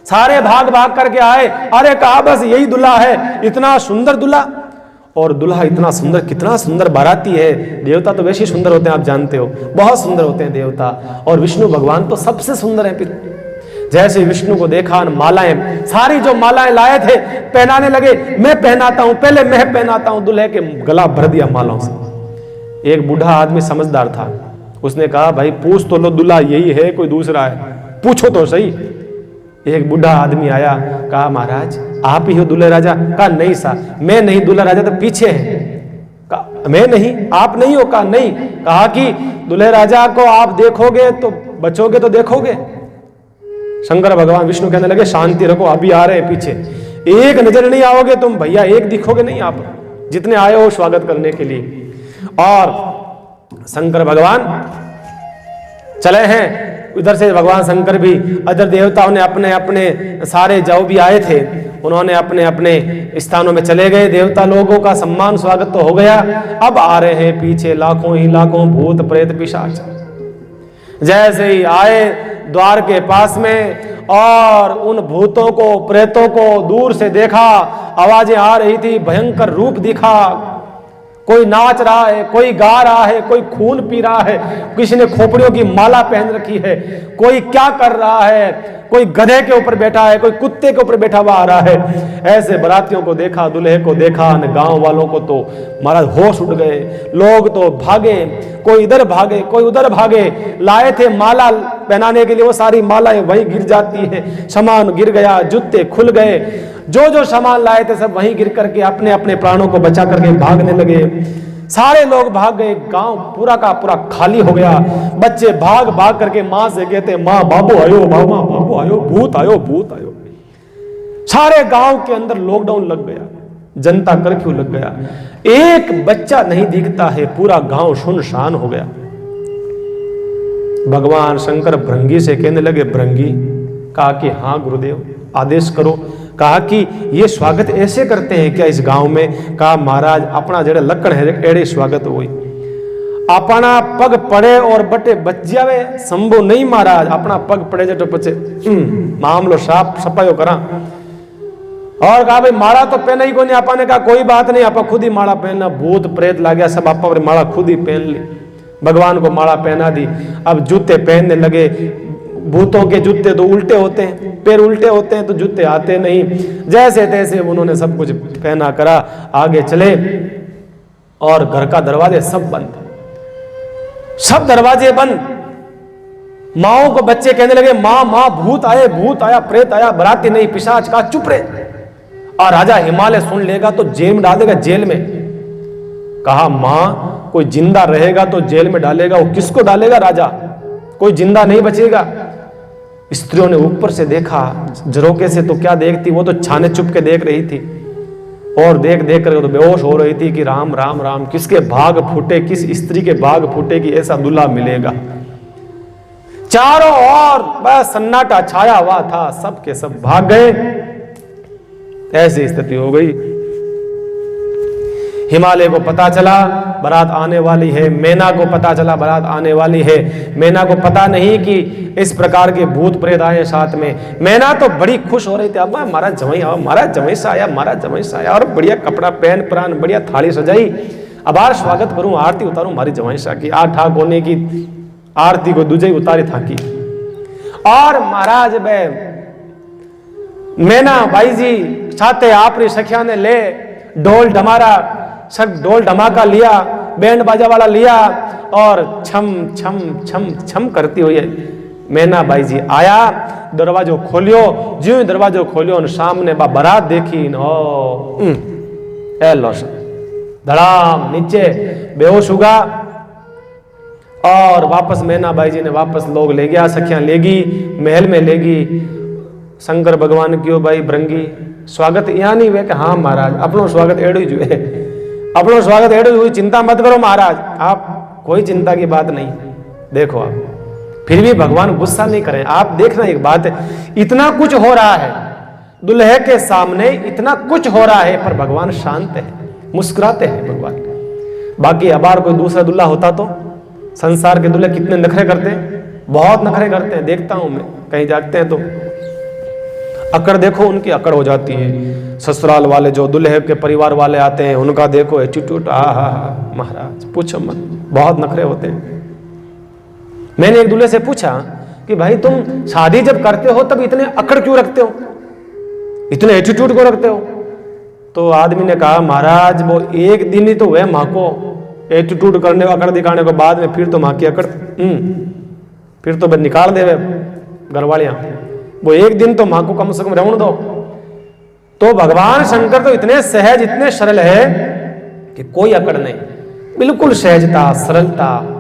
सारे भाग भाग करके आए। अरे कहा बस यही दूल्हा है, इतना सुंदर दूल्हा। और दूल्हा इतना सुंदर, कितना सुंदर बाराती है। देवता तो वैसे ही सुंदर होते हैं, आप जानते हो, बहुत सुंदर होते हैं देवता। और विष्णु भगवान तो सबसे सुंदर है। फिर जैसे विष्णु को देखा, मालाएं, सारी जो मालाएं लाए थे पहनाने लगे। मैं पहनाता हूं, पहले मैं पहनाता हूं। दूल्हे के गला भर दिया मालाओं से। एक बूढ़ा आदमी समझदार था, उसने कहा भाई पूछ तो लो, दूल्हा यही है कोई दूसरा है, पूछो तो सही। एक बूढ़ा आदमी आया, कहा महाराज आप ही हो दूल्हे राजा? कहा नहीं सा, मैं नहीं, दूल्हा राजा तो पीछे है। कहा मैं नहीं, आप नहीं हो? कहा नहीं। कहा कि दूल्हे राजा को आप देखोगे तो बचोगे तो देखोगे। शंकर भगवान विष्णु कहने लगे शांति रखो, अभी आ रहे हैं पीछे, एक नजर नहीं आओगे तुम भैया, एक दिखोगे नहीं आप, जितने आए हो स्वागत करने के लिए। और शंकर भगवान चले हैं उधर से। भगवान शंकर भी, अदर देवताओं ने अपने अपने सारे जो भी आए थे उन्होंने अपने अपने स्थानों में चले गए। देवता लोगों का सम्मान स्वागत तो हो गया। अब आ रहे हैं पीछे लाखों ही लाखों भूत प्रेत पिशाच। जैसे ही आए द्वार के पास में और उन भूतों को प्रेतों को दूर से देखा, आवाजें आ रही थी, भयंकर रूप दिखा। कोई नाच रहा है, कोई गा रहा है, कोई खून पी रहा है, किसी ने खोपड़ियों की माला पहन रखी है, कोई क्या कर रहा है, कोई गधे के ऊपर बैठा है, कोई कुत्ते के ऊपर बैठा हुआ आ रहा है। ऐसे बारातियों को देखा, दूल्हे को देखा, गांव वालों को तो महाराज होश उड़ गए। लोग तो भागे, कोई इधर भागे, कोई उधर भागे। लाए थे माला पहनाने के लिए, वो सारी मालाएं वहीं गिर जाती है, सामान गिर गया, जूते खुल गए, जो जो सामान लाए थे सब वहीं गिर करके अपने अपने प्राणों को बचा करके भागने लगे। सारे लोग भाग गए, गांव पूरा का पूरा खाली हो गया। बच्चे भाग भाग करके मां से कहते मां बाबू आयो, मामा बाबू आयो, भूत आयो, भूत आयो। सारे गांव के अंदर लॉकडाउन लग गया, जनता कर्फ्यू लग गया, एक बच्चा नहीं दिखता है, पूरा गांव सुनसान हो गया। भगवान शंकर भृंगी से कहने लगे, भृंगी, कहा कि हाँ गुरुदेव आदेश करो। कहा कि ये स्वागत ऐसे करते हैं क्या इस गांव में? कहा महाराज अपना जेड़े लक्कड़ है एड़े स्वागत हुई, अपना पग पड़े और बटे बच जावे संभव नहीं महाराज। अपना पग पड़े जो पचे मामलो साफ सफाई करा। और कहा भाई माला तो पहना ही को नहीं। आपा ने कहा कोई बात नहीं, आपा खुद ही माला पहनना, भूत प्रेत ला गया सब, आपा माला खुद ही पहन ली। भगवान को माला पहना दी। अब जूते पहनने लगे। भूतों के जूते तो उल्टे होते हैं, पैर उल्टे होते हैं तो जूते आते नहीं। जैसे तैसे उन्होंने सब कुछ पहना करा, आगे चले और घर का दरवाजे सब बंद, सब दरवाजे बंद। माओ को बच्चे कहने लगे माँ माँ भूत आए, भूत आया, प्रेत आया। बराती नहीं, पिशाच का चुप रहे। और राजा हिमालय सुन लेगा तो जेल में डाल देगा, जेल में। कहा माँ कोई जिंदा रहेगा तो जेल में डालेगा, वो किसको डालेगा? राजा, कोई जिंदा नहीं बचेगा। स्त्रियों ने ऊपर से देखा, झरोके से तो क्या देखती, वो तो छाने चुप के देख रही थी। और देख देख कर तो बेहोश हो रही थी कि राम राम राम, किसके भाग फूटे, किस स्त्री के भाग फूटे कि ऐसा दूल्हा मिलेगा। चारों ओर बस सन्नाटा छाया हुआ था, सब के सब भाग गए। ऐसी स्थिति हो गई। हिमालय को पता चला बारात आने वाली है, मैना को पता चला बारात आने वाली है। मैना को पता नहीं कि इस प्रकार के भूत प्रेत आए साथ में। मैना तो बड़ी खुश हो रही थी, अब हमारा जमाई आओ, हमारा जमाई सा आया, हमारा जमाई सा आया। और बढ़िया कपड़ा पहन प्राण, बढ़िया थाली सजाई। अब आर स्वागत करूं, आरती उतारूं हमारी जमाई सा की। आ ठाक होने की आरती को दूजे उतारी था की। और महाराज मैना भाई जी साथे आपरी सखिया ने ले ढोल ढमारा, सब ढोल ढमाका लिया, बैंड बाजा वाला लिया और छम छम छम छम करती हुई मैना भाई जी आया। दरवाजो खोलियो, ज्यों ही दरवाजो खोलियो और सामने बारात देखी धड़ाम नीचे बेहोश हुआ। और वापस मैना बाई जी ने वापस लोग ले गया, सखियां लेगी, महल में लेगी। शंकर भगवान क्यों भाई भृंगी स्वागत यहाँ नहीं हुए कि हाँ महाराज अपनो स्वागत एड़ो जो है, अपनो स्वागत एड़ो हुई, चिंता मत करो महाराज, आप कोई चिंता की बात नहीं। देखो आप फिर भी भगवान गुस्सा नहीं करें। आप देखना एक बात है, इतना कुछ हो रहा है दुल्हे के सामने, इतना कुछ हो रहा है, पर भगवान शांत है, मुस्कुराते हैं भगवान। बाकी अबार कोई दूसरा दुल्हा होता तो, संसार के दूल्हे कितने नखरे करते हैं, बहुत नखरे करते हैं, देखता हूं मैं कहीं जागते हैं तो अकड़ देखो उनकी अकड़ हो जाती है। ससुराल वाले जो दुल्हे के परिवार वाले आते हैं उनका देखो एटीट्यूड, हा महाराज पूछो मत, बहुत नखरे होते हैं। मैंने एक दूल्हे से पूछा कि भाई तुम शादी जब करते हो तब इतने अकड़ क्यों रखते हो, इतने एटीट्यूड क्यों रखते हो? तो आदमी ने कहा महाराज वो एक दिन ही तो हुए माँ को एटीट्यूड करने अकड़ दिखाने को, बाद में फिर तो माँ की अकड़ फिर तो बस निकाल दे घरवालियां, वो एक दिन तो माँ को कम से कम रहने दो। तो भगवान शंकर तो इतने सहज इतने सरल है कि कोई अकड़ नहीं, बिल्कुल सहजता सरलता।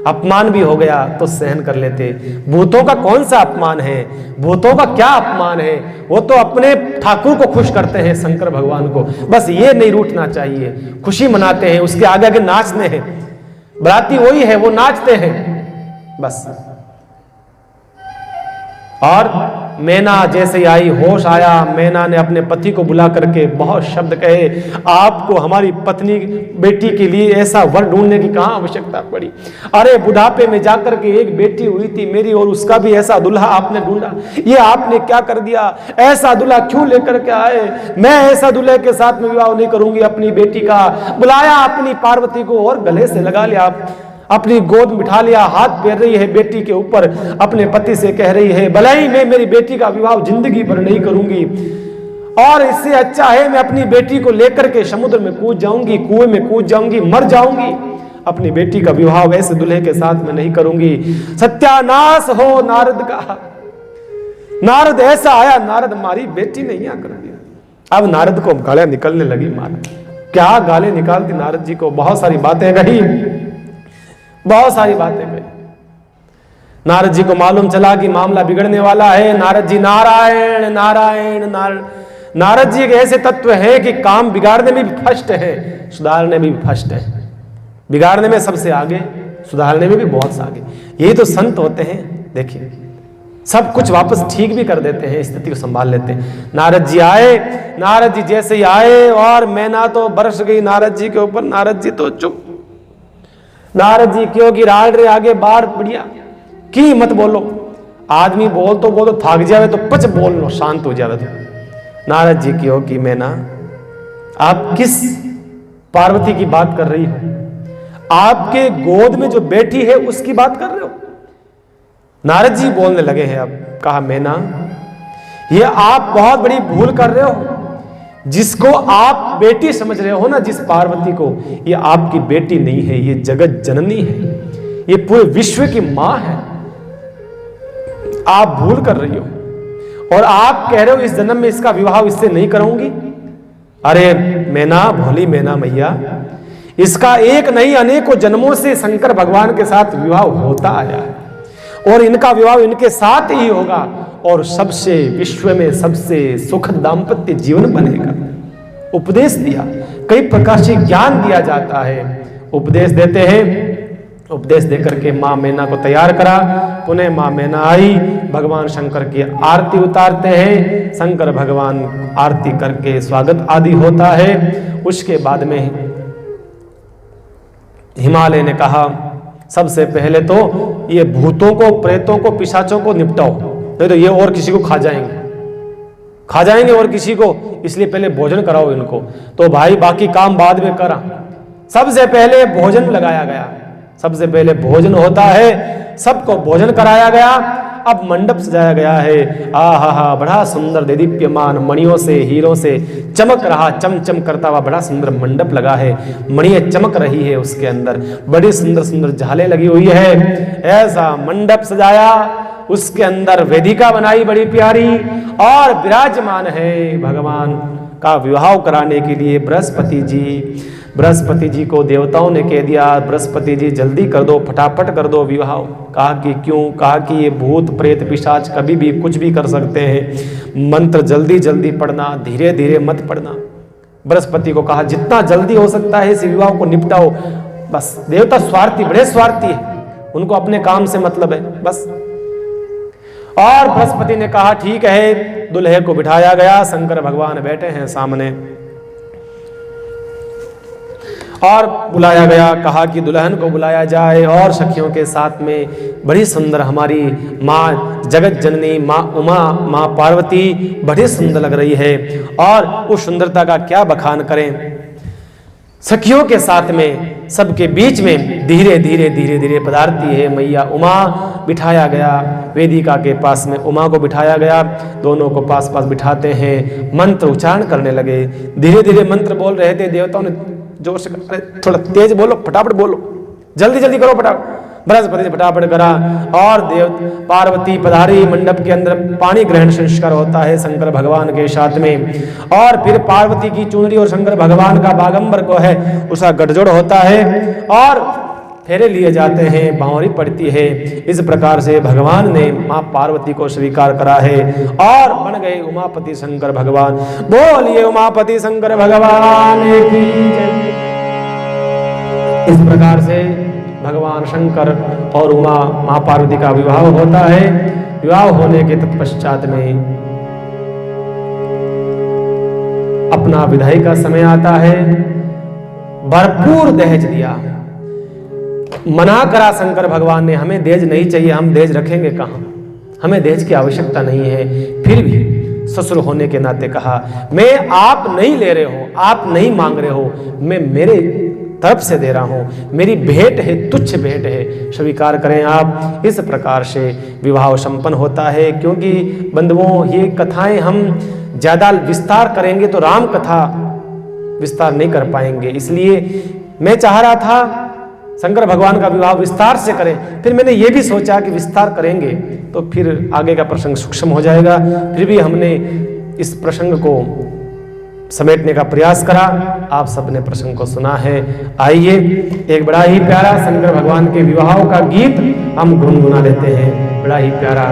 अपमान भी हो गया तो सहन कर लेते। भूतों का कौन सा अपमान है, भूतों का क्या अपमान है, वो तो अपने ठाकुर को खुश करते हैं, शंकर भगवान को। बस ये नहीं रूठना चाहिए, खुशी मनाते हैं, उसके आगे आगे नाचते हैं, बराती वही है वो नाचते हैं बस। और मैना जैसे आई होश आया, मैना ने अपने पति को बुला करके बहुत शब्द कहे, आपको हमारी पत्नी बेटी के लिए ऐसा वर ढूंढने की कहां आवश्यकता पड़ी। अरे बुढ़ापे में जाकर के एक बेटी हुई थी मेरी और उसका भी ऐसा दुल्हा आपने ढूंढा, ये आपने क्या कर दिया, ऐसा दुल्हा क्यों लेकर के आए, मैं ऐसा दुल्हे के साथ में विवाह नहीं करूंगी अपनी बेटी का। बुलाया अपनी पार्वती को और गले से लगा लिया, अपनी गोद में बिठा लिया, हाथ फेर रही है बेटी के ऊपर, अपने पति से कह रही है भलाई मैं मेरी बेटी का विवाह जिंदगी भर नहीं करूंगी, और इससे अच्छा है मैं अपनी बेटी को लेकर के समुद्र में कूद जाऊंगी, कुएं में कूद जाऊंगी, मर जाऊंगी, अपनी बेटी का विवाह वैसे दुल्हे के साथ में नहीं करूंगी। सत्यानाश हो नारद का। नारद ऐसा आया, नारद मारी बेटी नहीं आकर दिया। अब नारद को गालियां निकलने लगी, महाराज क्या गालें निकालती नारद जी को, बहुत सारी बातें कही, बहुत सारी बातें कही। नारद जी को मालूम चला कि मामला बिगड़ने वाला है। नारद जी नारायण नारायण नारायण। नारद जी एक ऐसे तत्व है कि काम बिगाड़ने में भी फर्स्ट है, सुधारने में भी फर्स्ट है। बिगाड़ने में सबसे आगे, सुधारने में भी बहुत से आगे। यही तो संत होते हैं। देखिए सब कुछ वापस ठीक भी कर देते हैं, स्थिति को संभाल लेते हैं। नारद जी आए, नारद जी जैसे ही आए और मैना तो बरस गई नारद जी के ऊपर। नारद जी तो चुप, नारद जी क्यों गिराड़ रहे आगे बार बढ़िया की मत बोलो। आदमी बोल तो थक जावे तो पच बोल लो, शांत हो जावे तो। नारद जी क्यों कि मैना आप किस पार्वती की बात कर रही हो, आपके गोद में जो बैठी है उसकी बात कर रहे हो। नारद जी बोलने लगे हैं। अब कहा मैना ये आप बहुत बड़ी भूल कर रहे हो, जिसको आप बेटी समझ रहे हो ना, जिस पार्वती को, ये आपकी बेटी नहीं है, ये जगत जननी है, ये पूरे विश्व की मां है। आप भूल कर रही हो और आप कह रहे हो इस जन्म में इसका विवाह इससे नहीं करूंगी। अरे मैना, भोली मैना मैया, इसका एक नहीं अनेकों जन्मों से शंकर भगवान के साथ विवाह होता आया है और इनका विवाह इनके साथ ही होगा और सबसे विश्व में सबसे सुखद दाम्पत्य जीवन बनेगा। उपदेश दिया, कई प्रकार से ज्ञान दिया जाता है, उपदेश देते हैं। उपदेश देकर के मां मैना को तैयार करा। पुनः मां मैना आई, भगवान शंकर की आरती उतारते हैं। शंकर भगवान आरती करके स्वागत आदि होता है। उसके बाद में हिमालय ने कहा सबसे पहले तो ये भूतों को, प्रेतों को, पिशाचों को निपटाओ, नहीं तो ये और किसी को खा जाएंगे और किसी को, इसलिए पहले भोजन कराओ इनको। तो भाई बाकी काम बाद में करा, सबसे पहले भोजन लगाया गया, सबसे पहले भोजन होता है, सबको भोजन कराया गया। अब मंडप सजाया गया है, आहा बड़ा सुंदर देदीप्यमान मणियों से, हीरों से चमक रहा, चमचम करता हुआ बड़ा सुंदर मंडप लगा है, मणियां चमक रही है उसके अंदर, बड़ी सुंदर सुंदर झालें लगी हुई है। ऐसा मंडप सजाया, उसके अंदर वेदिका बनाई बड़ी प्यारी और विराजमान है भगवान का विवाह कराने के लिए बृहस्पति जी। बृहस्पति जी को देवताओं ने कह दिया, बृहस्पति जी जल्दी कर दो, फटाफट कर दो विवाह। कहा कि क्यों? कहा कि ये भूत प्रेत पिशाच कभी भी कुछ भी कर सकते हैं, मंत्र जल्दी जल्दी पढ़ना, धीरे धीरे मत पढ़ना। बृहस्पति को कहा जितना जल्दी हो सकता है इस विवाह को निपटाओ। बस देवता स्वार्थी, बड़े स्वार्थी है, उनको अपने काम से मतलब है बस। और बृहस्पति ने कहा ठीक है, दुल्हे को बिठाया गया, शंकर भगवान बैठे हैं सामने और बुलाया गया। कहा कि दुल्हन को बुलाया जाए और सखियों के साथ में बड़ी सुंदर हमारी माँ जगत जननी माँ उमा, माँ पार्वती बड़ी सुंदर लग रही है और उस सुंदरता का क्या बखान करें। सखियों के साथ में सबके बीच में धीरे धीरे धीरे धीरे पधारती है मैया उमा। बिठाया गया वेदिका के पास में, उमा को बिठाया गया, दोनों को पास पास बिठाते हैं, मंत्र उच्चारण करने लगे। धीरे धीरे मंत्र बोल रहे थे, देवताओं ने जोर से थोड़ा तेज बोलो, फटाफट बोलो, जल्दी जल्दी करो फटाफट। बृहस्पति ने फटाफट करा और देव पार्वती पधारी। मंडप के अंदर पानी ग्रहण संस्कार होता है शंकर भगवान के साथ में, और फिर पार्वती की चुनरी और शंकर भगवान का बागंबर को है उसका गठजोड़ होता है और फेरे लिए जाते हैं, बावरी पड़ती है। इस प्रकार से भगवान ने माँ पार्वती को स्वीकार करा है और बन गए उमापति शंकर भगवान। बोलिए उमापति शंकर भगवान की जय। इस प्रकार से भगवान शंकर और उमा माँ पार्वती का विवाह होता है। विवाह होने के तत्पश्चात में अपना विदाई का समय आता है। भरपूर दहेज दिया, मना करा शंकर भगवान ने, हमें दहेज नहीं चाहिए, हम दहेज रखेंगे कहाँ, हमें दहेज की आवश्यकता नहीं है। फिर भी ससुर होने के नाते कहा मैं, आप नहीं ले रहे हो, आप नहीं मांग रहे हो, मैं मेरे तरफ से दे रहा हूं, मेरी भेंट है, तुच्छ भेंट है, स्वीकार करें आप। इस प्रकार से विवाह संपन्न होता है। क्योंकि बंधुओं ये कथाएं हम ज्यादा विस्तार करेंगे तो राम कथा विस्तार नहीं कर पाएंगे, इसलिए मैं चाह रहा था शंकर भगवान का विवाह विस्तार से करें। फिर मैंने ये भी सोचा कि विस्तार करेंगे तो फिर आगे का प्रसंग सूक्ष्म हो जाएगा। फिर भी हमने इस प्रसंग को समेटने का प्रयास करा, आप सबने प्रसंग को सुना है। आइए एक बड़ा ही प्यारा शंकर भगवान के विवाहों का गीत हम गुनगुना लेते हैं, बड़ा ही प्यारा।